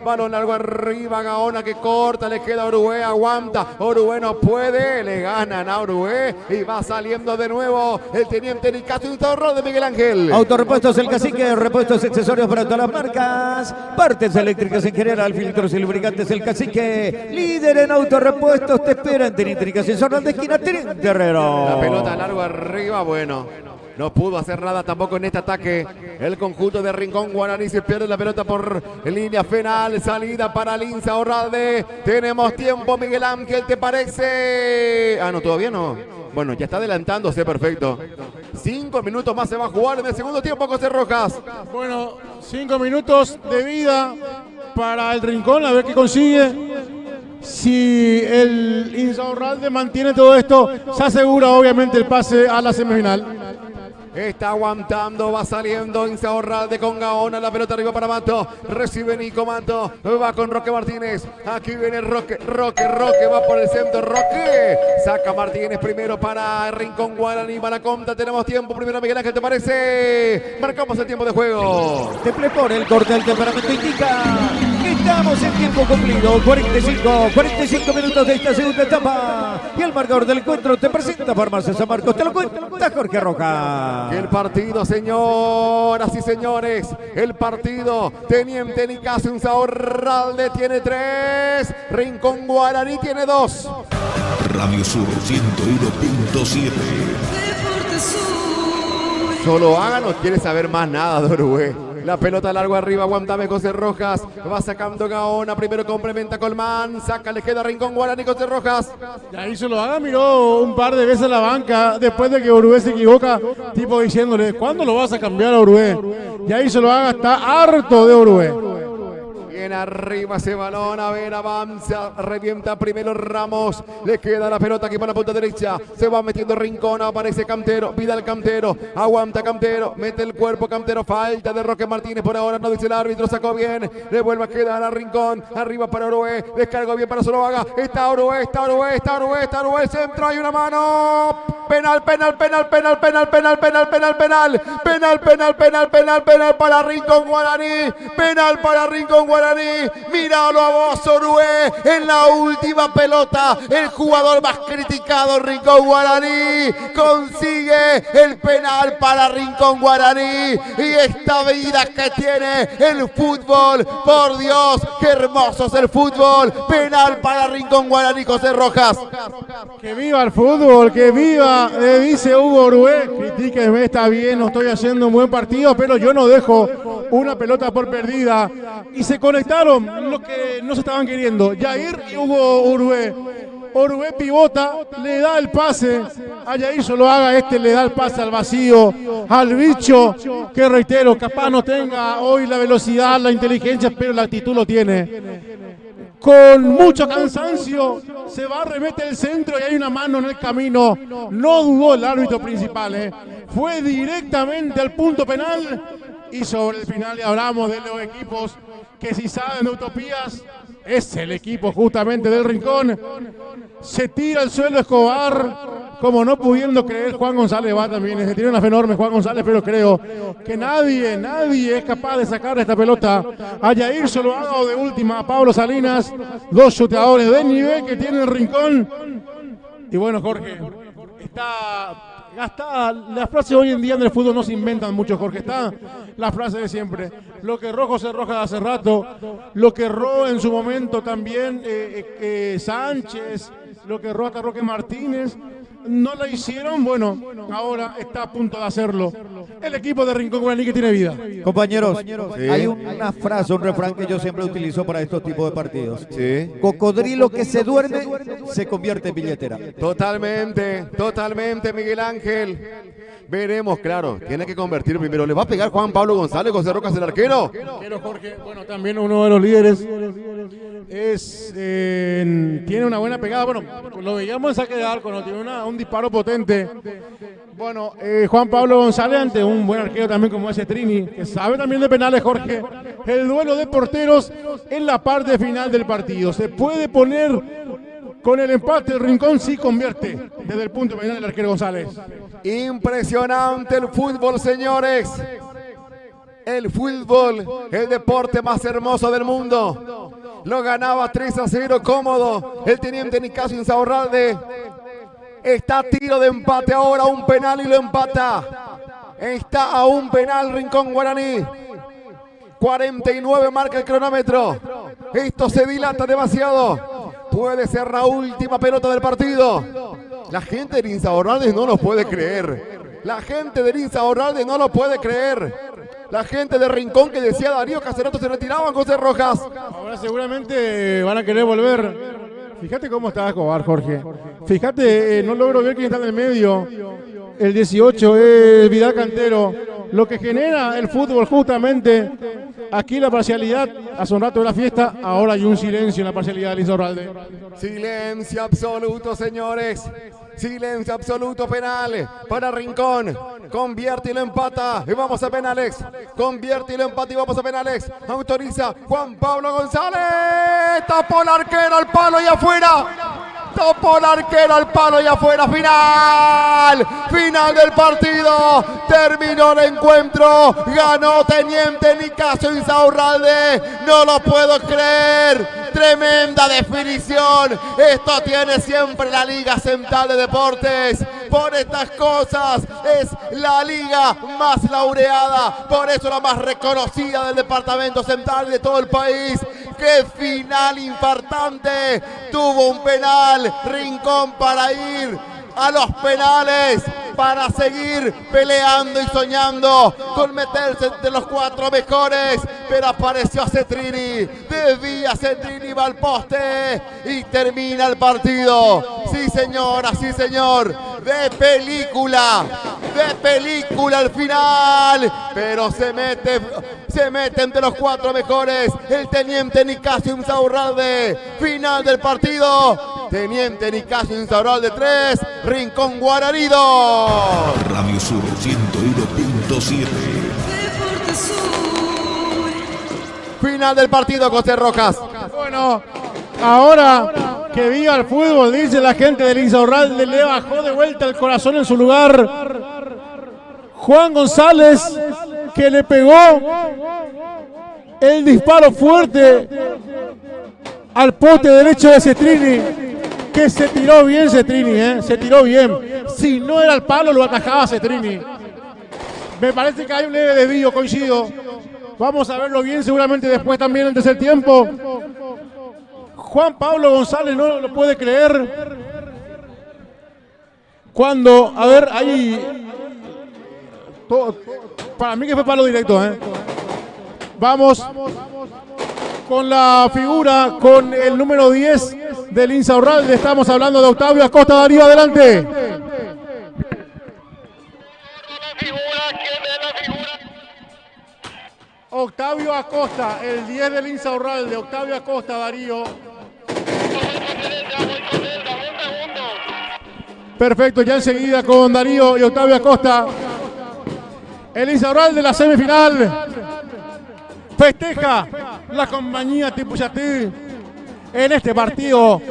A: balón largo arriba, Gaona que corta, le queda a Orué, aguanta, Orué no puede, le ganan a Orué y va saliendo de nuevo el teniente Nicasio Insaurralde de Miguel Ángel.
C: Autorepuestos El Cacique, repuestos y accesorios para todas las marcas, partes eléctricas en general, filtros y lubricantes El Cacique, líder en autorepuestos, te espera en Teniente Nicasio Insaurralde de esquina Teniente Herrero.
A: La pelota largo arriba, bueno, no pudo hacer nada tampoco en este ataque. El conjunto de Rincón Guaraní se pierde la pelota por línea penal, salida para el Insaurralde. Tenemos tiempo, Miguel Ángel, ¿te parece? Ah, no, todavía no. Bueno, ya está adelantándose, perfecto. 5 minutos más se va a jugar en el segundo tiempo, José Rojas.
B: Bueno, 5 minutos de vida para el Rincón, a ver qué consigue. Si el Insaurralde mantiene todo esto, se asegura obviamente el pase a la semifinal.
A: Está aguantando, va saliendo Insaurralde con Gaona, la pelota arriba para Mato, recibe Nico Mato, va con Roque Martínez, aquí viene Roque, va por el centro, Roque, saca Martínez primero para Rincón Guaraní, para Conta, tenemos tiempo, primero Miguel Ángel, ¿te parece? Marcamos el tiempo de juego.
C: Por el corte del temperamento indica que estamos en tiempo cumplido, 45 minutos de esta segunda etapa, y el marcador del encuentro te presenta Farmacia San Marcos, te lo cuenta Jorge Rojas.
A: El partido, señoras y señores, el partido, Teniente Nicasio Insaurralde tiene 3, Rincón Guaraní tiene 2.
F: Radio Sur 101.7.
A: Solo haga, no quiere saber más nada de Uruguay. La pelota largo arriba, aguántame José Rojas, va sacando Gaona, primero complementa Colmán, saca, le queda Rincón Guaraní, José Rojas.
B: Y ahí se lo haga, miró un par de veces la banca, después de que Uruguay se equivoca, tipo diciéndole, ¿cuándo lo vas a cambiar a Uruguay? Y ahí se lo haga, está harto de Uruguay.
A: Bien arriba ese balón, a ver, avanza, revienta primero Ramos, le queda la pelota aquí para la punta derecha, se va metiendo Rincón, aparece Cantero, Vidal Cantero, aguanta Cantero, mete el cuerpo Cantero, falta de Roque Martínez por ahora, no dice el árbitro, sacó bien, le vuelve a quedar a Rincón, arriba para Orué, descargó bien para Zuluaga, está Orué, centro, hay una mano, penal para Rincón Guaraní, míralo a vos, Orué, en la última pelota, el jugador más criticado, Rincón Guaraní, consigue el penal para Rincón Guaraní, y esta vida que tiene el fútbol, por Dios, qué hermoso es el fútbol, penal para Rincón Guaraní, José Rojas.
B: Que viva el fútbol, que viva, dice Hugo Orué, critíqueme, está bien, no estoy haciendo un buen partido, pero yo no dejo una pelota por perdida, y se conectaron los que no se estaban queriendo, Jair y Hugo Orué. Orué pivota, le da el pase a Jair Zuluaga, le da el pase al vacío, al bicho, que reitero, capaz no tenga hoy la velocidad, la inteligencia, pero la actitud lo tiene. Con mucho cansancio, se va, remete el centro y hay una mano en el camino. No dudó el árbitro principal, fue directamente al punto penal Y sobre el final le hablamos de los equipos que si saben de utopías, es el equipo justamente del Rincón. Se tira al suelo Escobar, como no pudiendo creer. Juan González va también, se tira una fe enorme Juan González, pero creo que nadie es capaz de sacar esta pelota. A Yair se lo ha dado de última a Pablo Salinas, dos chuteadores de nivel que tiene el Rincón. Y bueno, Jorge, está la frase hoy en día en el fútbol no se inventan mucho, Jorge. Está la frase de siempre. Lo que erró José Rojas hace rato, lo que erró en su momento también Sánchez, lo que erró hasta Roque Martínez. No lo hicieron, bueno, ahora está a punto de hacerlo. El equipo de Rincón Guaraní que tiene vida.
C: Compañeros,
A: Sí.
C: hay una frase, un refrán que yo siempre utilizo para estos tipos de partidos.
A: Sí.
C: Cocodrilo que se duerme se convierte en billetera.
A: Totalmente, Miguel Ángel. Veremos, claro, tiene que convertir primero. ¿Le va a pegar Juan Pablo González, José Rojas el arquero?
B: Pero Jorge, bueno, también uno de los líderes tiene una buena pegada. Bueno, lo veíamos en saque de arco, ¿no? Tiene un disparo potente. Bueno, Juan Pablo González ante un buen arquero también como ese Trini, que sabe también de penales, Jorge. El duelo de porteros en la parte final del partido. Se puede poner con el empate, el Rincón sí convierte desde el punto final del arquero González.
A: Impresionante el fútbol, señores. El fútbol, el deporte más hermoso del mundo. Lo ganaba 3-0 cómodo el teniente Nicasio Insaurralde. Está a tiro de empate ahora, un penal y lo empata. Está a un penal Rincón Guaraní. 49 marca el cronómetro. Esto se dilata demasiado. Puede ser la última pelota del partido. La gente de Insaurralde no lo puede creer. La gente de Insaurralde no lo puede creer. La gente de Rincón que decía Darío que hace rato se retiraban, José Rojas.
B: Ahora seguramente van a querer volver. Fíjate cómo está Escobar, Jorge. Fíjate, no logro ver quién está en el medio. El 18 es Vidal Cantero. Lo que genera el fútbol justamente. Aquí la parcialidad, hace un rato de la fiesta, ahora hay un silencio en la parcialidad de Insaurralde.
A: Silencio absoluto, señores. Silencio absoluto, penal para Rincón. Convierte y lo empata. Y vamos a penales. Convierte y lo empata y vamos a penales. Autoriza Juan Pablo González. Tapó el arquero al palo y afuera. Tapó el arquero al palo y afuera. Final del partido. Terminó el encuentro. Ganó Teniente Nicasio Insaurralde. No lo puedo creer. Tremenda definición. Esto tiene siempre la Liga Central de Deportes. Por estas cosas es la liga más laureada. Por eso la más reconocida del departamento central de todo el país. ¡Qué final infartante! Tuvo un penal Rincón para ir a los penales, para seguir peleando y soñando con meterse entre los 4 mejores, pero apareció Cetrini, desvía Cetrini, va al poste y termina el partido. Sí señora, sí señor, de película al final, pero se mete entre los 4 mejores el teniente Nicasio Insaurralde. Final del partido, teniente Nicasio Insaurralde 3, Rincón Guaraní 2.
F: Radio Sur 101.7.
A: Final del partido, José Rojas.
B: Bueno, ahora que viva el fútbol, dice la gente del Insaurralde, le bajó de vuelta el corazón en su lugar. Juan González, que le pegó el disparo fuerte al poste derecho de Cetrini, que se tiró bien Cetrini, se tiró bien. Si no era el palo, lo atajaba Cetrini. Me parece que hay un leve desvío, coincido. Vamos a verlo bien, seguramente después también en el tercer tiempo. Juan Pablo González no lo puede creer. Cuando, a ver, ahí... para mí que fue palo directo, Vamos con la figura, con el número 10 del Insaurralde. Estamos hablando de Octavio Acosta. Darío, adelante. Octavio Acosta, el 10 del Insaurralde. Octavio Acosta, Darío. Perfecto, ya enseguida con Darío y Octavio Acosta. El Insaurral de la semifinal festeja la compañía Tipuyatí en este partido.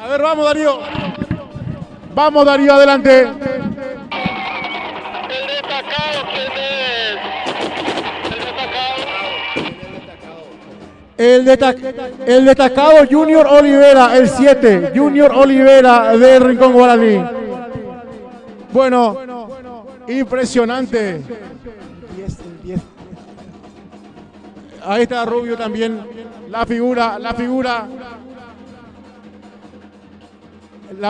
B: A ver, vamos Darío. Vamos Darío, adelante.
D: El destacado, ¿quién es? El destacado.
B: El destacado Junior Olivera, el 7. Junior Olivera del Rincón Guaraní. Bueno, impresionante. Ahí está Rubio también. La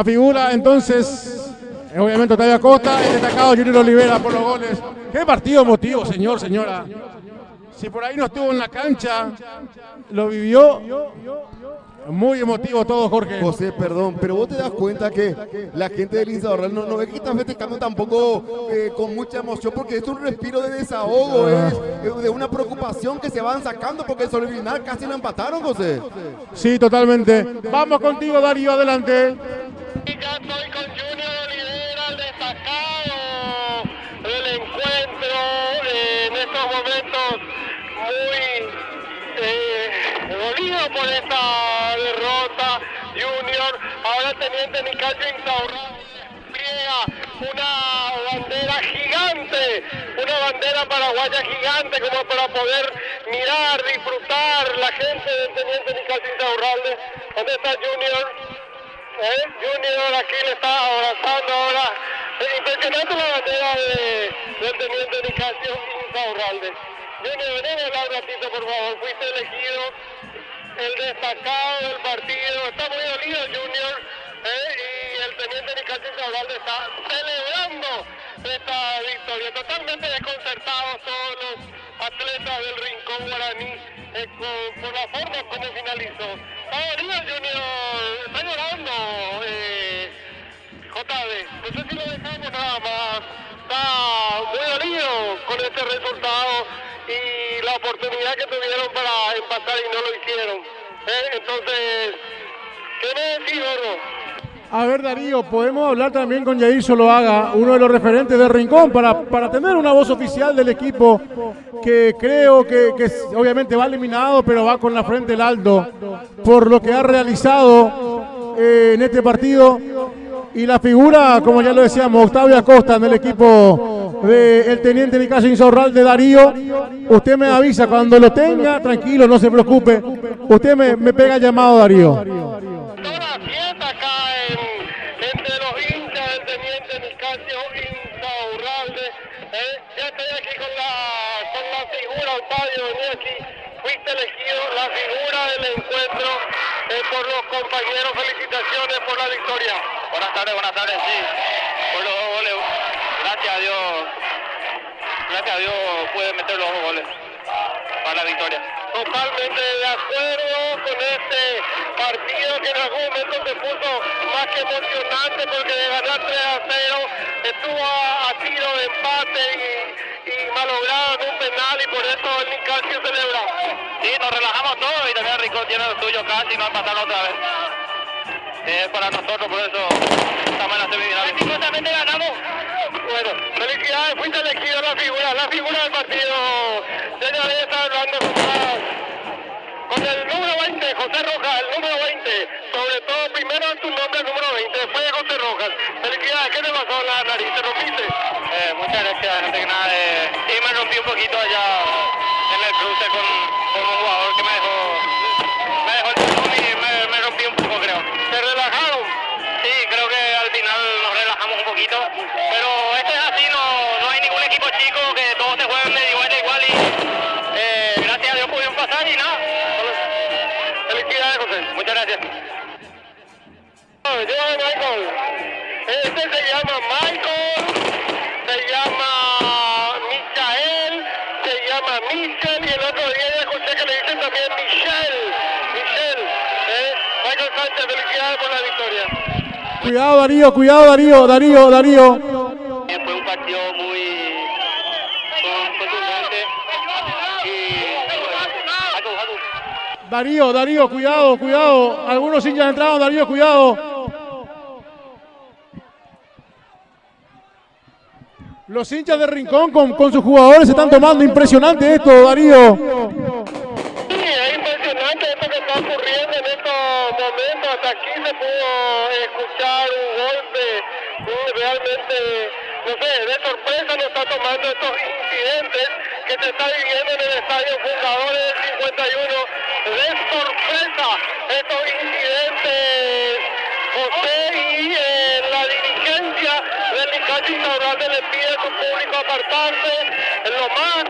B: figura entonces, obviamente Octavio Acosta, el destacado Junior Olivera por los goles. Qué partido emotivo, señora. Si por ahí no estuvo en la cancha, lo vivió. Muy emotivo todo, Jorge.
A: José, perdón, pero vos te das cuenta que la gente del Insaurral no es que está festejando tampoco con mucha emoción, porque es un respiro de desahogo, es de una preocupación que se van sacando, porque sobre el final casi lo empataron, José.
B: Sí, totalmente. Vamos contigo, Darío, adelante.
D: Y ya estoy con Junior Olivera, el destacado del encuentro en estos momentos muy dolido por esta derrota. Junior, ahora el teniente Nicasio Insaurral pliega una bandera gigante, una bandera paraguaya gigante como para poder mirar, disfrutar la gente del teniente Nicasio Insaurralde. ¿Dónde está Junior? Junior aquí le está abrazando ahora. Impresionante la bandera del teniente Nicasio Insaurralde. Junior, ven a hablar un ratito, por favor. Fuiste elegido el destacado del partido. Está muy dolido Junior. Y el teniente Nicasio Insaurralde está celebrando esta victoria. Totalmente desconcertados todos los atletas del Rincón Guaraní por la forma como finalizó. Está dolido Junior. Está llorando. JB, no sé si lo dejamos nada más. Está muy dolido con este resultado y la oportunidad que tuvieron para empatar y no lo hicieron. Entonces, ¿qué me decís, Gordo?
B: A ver, Darío, podemos hablar también con Yair Zuluaga, uno de los referentes del Rincón, para tener una voz oficial del equipo que creo que obviamente va eliminado, pero va con la frente el alto por lo que ha realizado en este partido. Y la figura, como ya lo decíamos, Octavio Acosta en el equipo del teniente Nicasio Insaurralde, Darío. Usted me avisa cuando lo tenga, tranquilo, no se preocupe. Usted me pega el llamado, Darío.
D: Toda la fiesta acá entre los hinchas del teniente Nicasio Insaurralde. Ya estoy aquí con la figura, Octavio, vení aquí. Fuiste elegido la figura del encuentro por los compañeros. Felicitaciones por la victoria.
G: Buenas tardes, sí. Por los 2 goles, gracias a Dios pude meter los 2 goles para la victoria.
D: Totalmente de acuerdo con este partido que en algún momento se puso más que emocionante porque de ganar 3-0 estuvo a tiro de empate y malogrado en un penal y por eso el Nicasio celebra.
G: Sí, nos relajamos todos y también Rincón tiene lo suyo casi, no empataron otra vez. Es para nosotros, por eso estamos en la semifinal.
D: Justamente ganamos. Bueno, felicidades, fuiste elegido la figura del partido. Ya debe estar hablando con el número 20, José Rojas, el número 20. Sobre todo, primero tu nombre, el número 20, después de José Rojas. Felicidades, ¿qué te pasó en la nariz? ¿Te rompiste?
G: Muchas gracias, antes que nada. Sí, me rompí un poquito allá en el cruce con un jugador que me dejó el pulmón y me rompí un poco, creo.
D: ¿Se relajaron?
G: Sí, creo que al final nos relajamos un poquito, pero esto es así, no hay ningún equipo chico, que todos se juegan de igual a igual y gracias a Dios pudimos pasar y nada.
D: Felicidades, José.
G: Muchas gracias.
D: Llega Michael. Este se llama Michael, se llama Michael, se llama Michel y el otro día ya escuché que le dicen también Michel. Michael Sánchez, felicidades por la victoria.
B: Cuidado, Darío.
G: Fue un partido muy contundente y
B: Darío, cuidado. Algunos hinchas entraron, Darío, cuidado. Los hinchas de Rincón con sus jugadores se están tomando. Impresionante esto, Darío.
D: Sí, es impresionante esto que está ocurriendo en estos momentos. Hasta aquí se pudo escuchar un golpe realmente, no sé, de sorpresa nos está tomando estos incidentes que se está viviendo en el estadio Fundadores del 51. De sorpresa, estos incidentes, José, y la dirigencia del Licacho Insaurralde le pide a su público apartarse lo más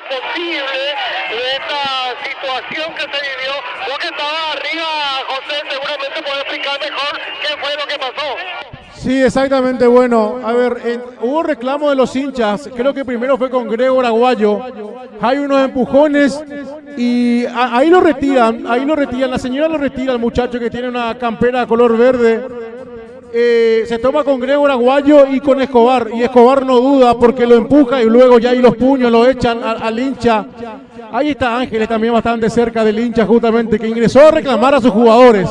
D: posible de esta situación que se vivió. Lo que estaba arriba, José, seguramente puede explicar mejor qué fue lo que pasó.
B: Sí, exactamente. Bueno, a ver, hubo reclamo de los hinchas. Creo que primero fue con Gregor Aguayo. Hay unos empujones y ahí lo retiran. La señora lo retira al muchacho que tiene una campera color verde. Se toma con Gregor Aguayo y con Escobar. Y Escobar no duda porque lo empuja y luego ya ahí los puños lo echan al hincha. Ahí está Ángeles también bastante cerca del hincha justamente que ingresó a reclamar a sus jugadores.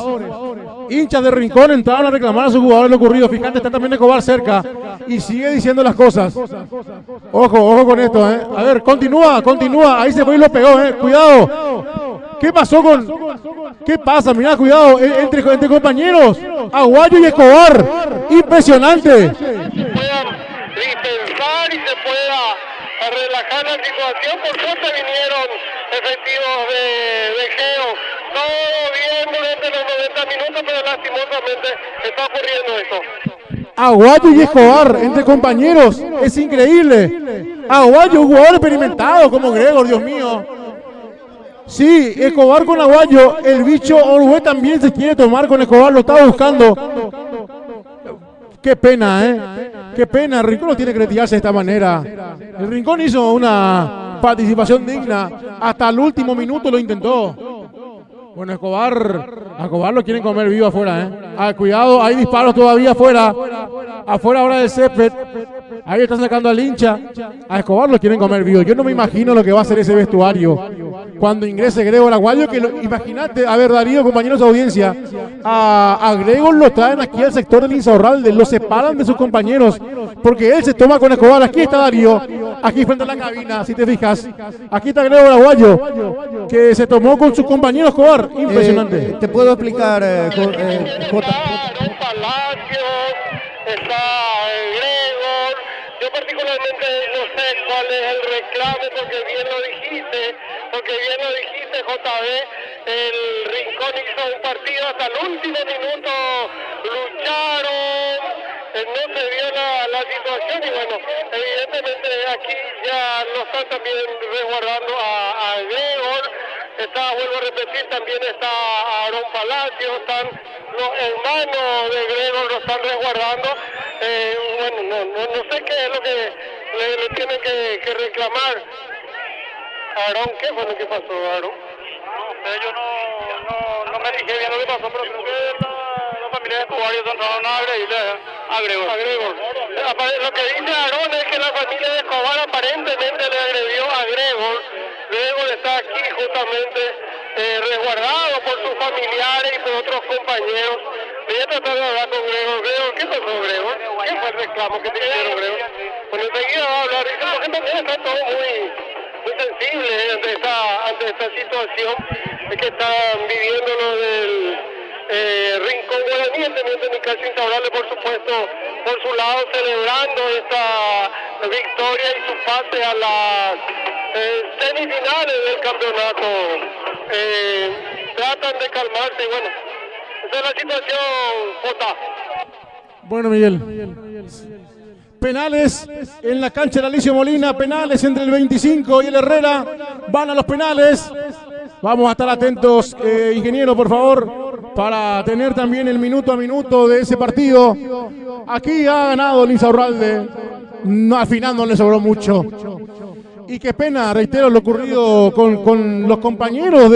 B: Hinchas de Rincón entraron a reclamar a sus jugadores lo ocurrido. Fíjate, está también Escobar cerca y sigue diciendo las cosas. Ojo con esto, A ver, continúa. Ahí se fue y lo pegó, Cuidado. ¿Qué pasó qué pasa? Mirá, cuidado, entre compañeros. Aguayo y Escobar. Impresionante.
D: Puedan dispensar y se pueda relajar la situación. Por suerte vinieron efectivos de Geo. Todo bien durante los 90 minutos, pero lastimosamente está ocurriendo esto.
B: Aguayo y Escobar entre compañeros, es increíble. Aguayo, un jugador experimentado como Gregor, Dios mío. Sí, Escobar con Aguayo, el bicho Orué también se quiere tomar con Escobar, lo estaba buscando. Qué pena, Qué pena, el Rincón no tiene que retirarse de esta manera. El Rincón hizo una participación digna, hasta el último minuto lo intentó. Bueno, Escobar lo quieren comer vivo afuera, cuidado, hay disparos todavía afuera ahora del césped. Ahí están sacando al hincha. A Escobar lo quieren comer vivo. Yo no me imagino lo que va a hacer ese vestuario cuando ingrese Gregor Aguayo. Imagínate, a ver, Darío, compañeros de audiencia, a Gregor lo traen aquí al sector del Insaurralde, lo separan de sus compañeros porque él se toma con Escobar. Aquí está Darío, aquí frente a la cabina, si te fijas. Aquí está Gregor Aguayo, que se tomó con sus compañeros Escobar. Impresionante.
C: Te puedo explicar, Jota.
D: Está Gregor. Yo particularmente no sé cuál es el reclamo porque bien lo dijiste, JB. El Rincón hizo un partido hasta el último minuto, lucharon, no se vio la situación y bueno, evidentemente aquí ya lo están también resguardando a Gregor. Vuelvo a repetir, también está Aarón Palacio, están los hermanos de Gregor, lo están resguardando. Bueno, no sé qué es lo que le tienen que reclamar. Aarón, ¿qué fue lo que pasó, Aarón?
G: No sé, yo no me fijé bien lo que pasó, pero creo que la familia de Escobar ya entraron a agredirle a Gregor.
D: Lo que dice Aarón es que la familia de Escobar aparentemente le agredió a Gregor. Gregor está aquí justamente resguardado por sus familiares y por otros compañeros. Voy a tratar de hablar con Gregor. Gregor, ¿qué pasó, Gregor? ¿Qué fue el reclamo que te hicieron, Gregor? Bueno, enseguida va a hablar, porque también está todo muy sensible ante esta situación que están viviendo los del Rincón Guaraní. El teniente Nicasio Insaurralde, por supuesto, por su lado, celebrando esta victoria y su pase a las semifinales del campeonato. Tratan de calmarse y bueno, esa es la situación, Jota.
B: Bueno, Miguel. Penales en la cancha de Alicio Molina, penales entre el 25 y el Herrera, van a los penales. Vamos a estar atentos, ingeniero, por favor, para tener también el minuto a minuto de ese partido. Aquí ha ganado el Insaurralde, al final no le sobró mucho. Y qué pena, reitero, lo ocurrido con los compañeros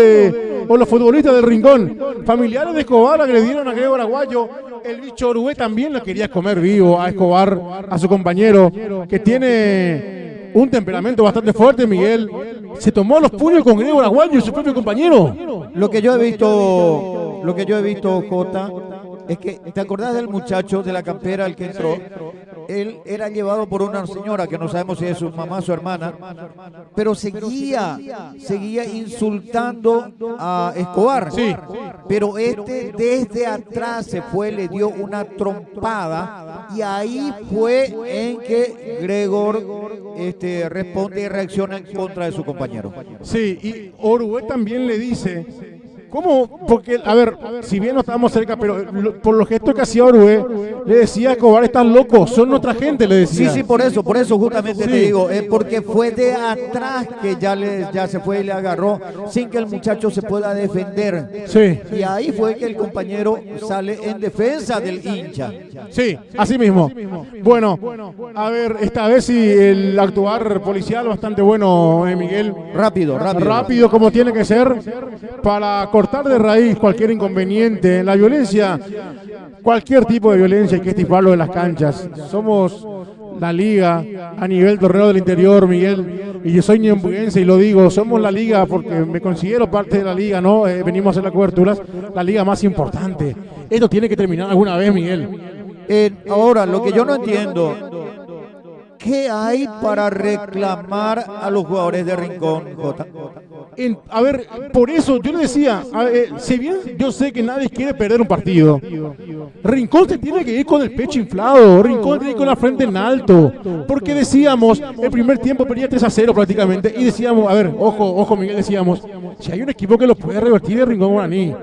B: o los futbolistas del Rincón. Familiares de Escobar agredieron a Gregor Aguayo. El bicho Orué también lo quería comer vivo a Escobar, a su compañero, que tiene un temperamento bastante fuerte, Miguel. Se tomó los puños con Gregor Aguayo y su propio compañero.
C: Lo que yo he visto, Jota, es que, ¿te acordás del muchacho de la campera, el que entró? él era llevado por una señora que no sabemos si es su mamá o su hermana, pero seguía insultando a Escobar.
B: Sí.
C: Pero desde atrás se fue, le dio una trompada y ahí fue en que Gregor responde y reacciona en contra de su compañero.
B: Sí, y Orué también le dice, ¿cómo? Porque, a ver, si bien no estábamos cerca, pero por los gestos que hacía Orué, le decía a Escobar, estás loco, son nuestra gente, le decía.
C: Sí, por eso justamente
B: Sí.
C: te digo, es porque fue de atrás que ya se fue y le agarró sin que el muchacho se pueda defender.
B: Sí.
C: Y ahí fue que el compañero sale en defensa del hincha.
B: Sí, así mismo. Bueno, a ver, esta vez sí el actuar policial bastante bueno, Miguel.
C: Rápido.
B: Rápido como tiene que ser para cortar de raíz cualquier inconveniente. La violencia, cualquier tipo de violencia hay que estiparlo de las canchas. Somos la liga a nivel torneo del interior, Miguel, y yo soy ñembuense y lo digo, somos la liga porque me considero parte de la liga, ¿no? Venimos a hacer las coberturas, la liga más importante. Esto tiene que terminar alguna vez, Miguel.
C: Ahora, lo que yo no entiendo, ¿qué hay para reclamar a los jugadores de Rincón, Jota?
B: A ver, por eso yo le decía, si bien yo sé que nadie quiere perder un partido, Rincón se tiene que ir con el pecho inflado, Rincón tiene que ir con la frente en alto, porque decíamos, el primer tiempo perdía 3-0 prácticamente, y decíamos, a ver, ojo Miguel, decíamos, si hay un equipo que lo puede revertir es Rincón Guaraní,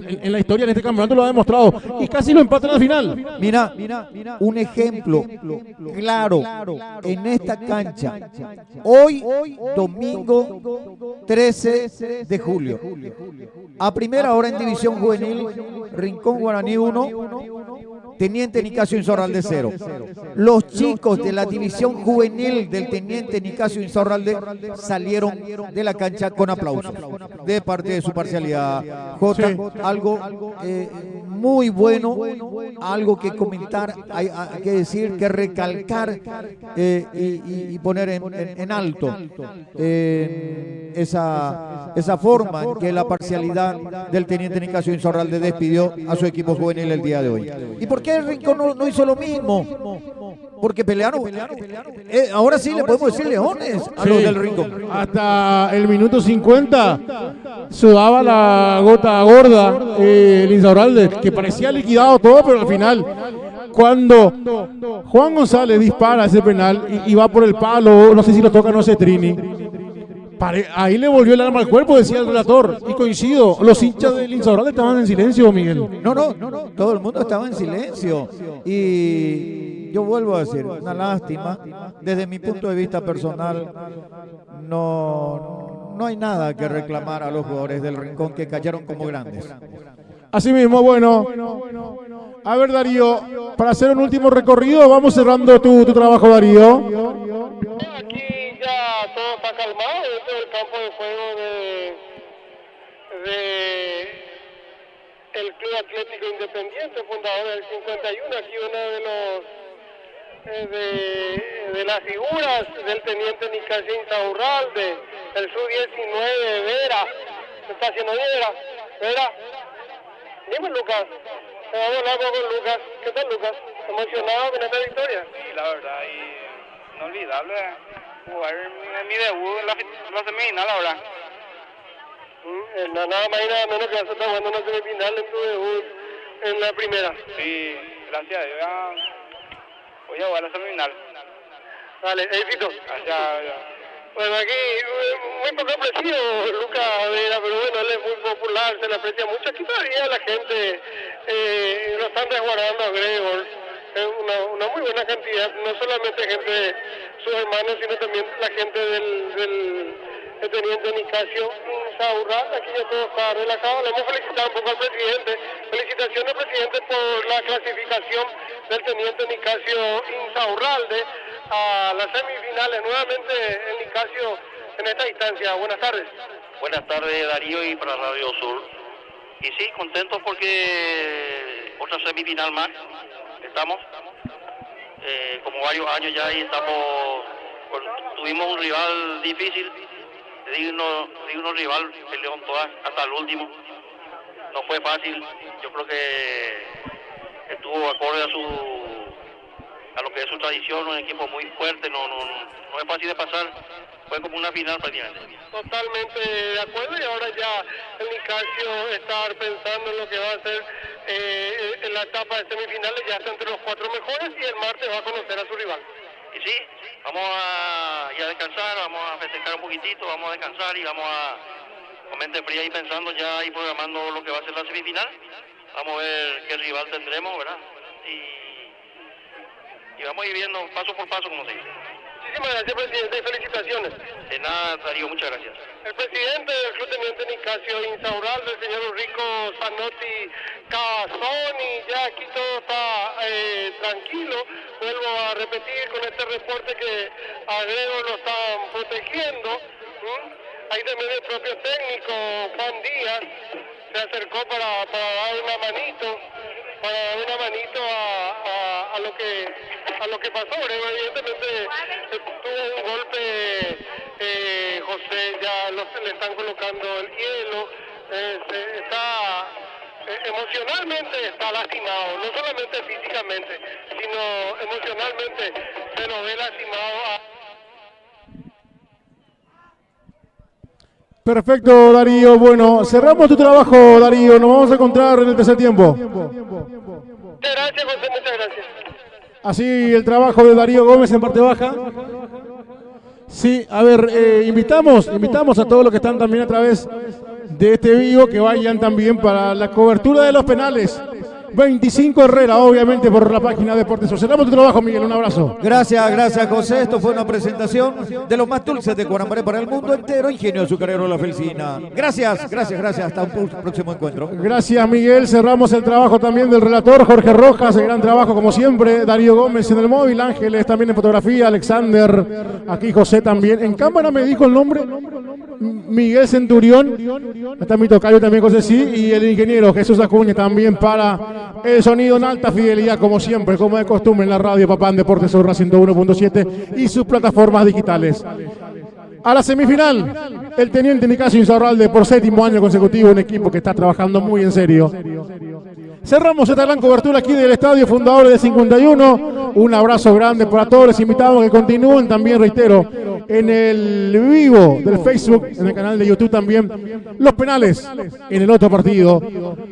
B: en la historia, en este campeonato lo ha demostrado, y casi lo empatan al final.
C: Mira, un ejemplo claro en esta cancha, hoy domingo 13 de julio, a primera hora en División Juvenil, Rincón Guaraní 1, Teniente Nicasio Insaurralde 0. Los chicos de la División Juvenil del Teniente Nicasio Insaurralde salieron de la cancha con aplausos de parte de su parcialidad. Jota,
B: Sí.
C: algo muy bueno, algo que comentar, hay que decir, que recalcar y poner en alto esa forma en que la parcialidad del Teniente Nicasio Insaurralde despidió a su equipo juvenil el día de hoy. ¿Y por qué el Rincón no hizo lo mismo? Porque pelearon. Ahora sí le podemos decir leones a los del Rincón.
B: Hasta el minuto 50 sudaba la gota gorda el Insaurralde, que parecía liquidado todo, pero al final, cuando Juan González dispara ese penal y va por el palo, no sé si lo toca, no sé, Trini. Ahí le volvió el arma al cuerpo, decía el relator, y coincido, los hinchas del Insaurralde estaban en silencio, Miguel.
C: No, todo el mundo estaba en silencio. Y yo vuelvo a decir, una lástima. Desde mi punto de vista personal, no hay nada que reclamar a los jugadores del Rincón que cayeron como grandes.
B: Así mismo, bueno, a ver, Darío, para hacer un último recorrido, vamos cerrando tu trabajo, Darío.
D: Aquí ya todo está calmado dentro del campo de juego de el Club Atlético Independiente, fundador del 51. Aquí uno de los de las figuras del teniente Nicasio Insaurralde, el sub-19 Vera. ¿Me está haciendo bien, Vera? Dime, Lucas. Vamos a hablar con Lucas. ¿Qué tal, Lucas? ¿Emocionado con esta victoria?
G: Sí, la verdad, y inolvidable jugar en mi debut en la semifinal ahora.
D: Nada más y nada menos que vas a estar jugando una semifinal en tu debut en la primera.
G: Sí, gracias a Dios voy a jugar la semifinal.
D: Dale, éxito.
G: Gracias.
D: Bueno, aquí muy poco apreciado Lucas Vera, pero bueno, él es muy popular, se le aprecia mucho. Aquí todavía la gente lo están resguardando a Gregor. Es una muy buena cantidad, no solamente gente de sus hermanos, sino también la gente del teniente Nicasio Insaurralde. Aquí ya todo está relajado. Le hemos felicitado un poco al presidente. Felicitaciones, presidente, por la clasificación del teniente Nicasio Insaurralde a las semifinales. Nuevamente el Nicasio en esta instancia. Buenas tardes.
G: Buenas tardes, Darío, y para Radio Sur. Y sí, contentos porque otra semifinal más. Estamos como varios años ya y tuvimos un rival difícil, digno rival, peleó hasta el último. No fue fácil, yo creo que estuvo acorde a lo que es su tradición, un equipo muy fuerte, no es fácil de pasar, fue como una final prácticamente.
D: Totalmente de acuerdo, y ahora ya el Nicasio está pensando en lo que va a ser en la etapa de semifinales, ya está entre los 4 mejores y el martes va a conocer a su rival.
G: Y sí, vamos a ir a descansar, vamos a festejar un poquitito, vamos a descansar y vamos a con mente fría y pensando ya y programando lo que va a ser la semifinal. Vamos a ver qué rival tendremos, ¿verdad? Y vamos a ir viendo paso por paso, como se dice.
D: Muchísimas gracias, presidente, y felicitaciones.
G: De nada, Darío, muchas gracias.
D: El presidente del Club Teniente Nicasio Insaurralde, el señor Ulrico Zanotti Cazón, y ya aquí todo está tranquilo. Vuelvo a repetir con este reporte que a Grego lo están protegiendo. Ahí también el propio técnico, Juan Díaz, se acercó para dar una manito, a lo que pasó. Evidentemente tuvo un golpe, José, ya le están colocando el hielo, emocionalmente está lastimado, no solamente físicamente, sino emocionalmente se lo ve lastimado.
B: Perfecto, Darío. Bueno, cerramos tu trabajo, Darío. Nos vamos a encontrar en el tercer tiempo.
D: Muchas gracias, José, muchas gracias.
B: Así el trabajo de Darío Gómez en parte baja. Sí, a ver, invitamos a todos los que están también a través de este vivo que vayan también para la cobertura de los penales. 25 Herrera, obviamente, por la página Deportes. Cerramos tu trabajo, Miguel. Un abrazo.
C: Gracias, José. Esto fue una presentación de los más dulces de Guarambaré para el mundo entero. Ingenio Azucarero La Felsina. Gracias. Hasta un próximo encuentro.
B: Gracias, Miguel. Cerramos el trabajo también del relator Jorge Rojas. El gran trabajo, como siempre. Darío Gómez en el móvil. Ángeles también en fotografía. Alexander. Aquí José también. En cámara me dijo el nombre. Miguel Centurión. Está mi tocayo también, José, sí. Y el ingeniero Jesús Acuña también para el sonido en alta fidelidad, como siempre, como de costumbre en la radio Papá en Deportes Urra 101.7 y sus plataformas digitales. A la semifinal, el Teniente Nicasio Insaurralde por 7º año consecutivo, un equipo que está trabajando muy en serio. Cerramos esta gran cobertura aquí del Estadio Fundadores de 51. Un abrazo grande para todos. Les invitamos a que continúen también, reitero, en el vivo del Facebook, en el canal de YouTube también, los penales en el otro partido.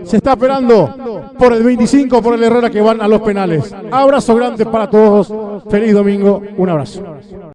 B: Se está esperando por el 25, por el Herrera, que van a los penales. Abrazo grande para todos. Feliz domingo. Un abrazo.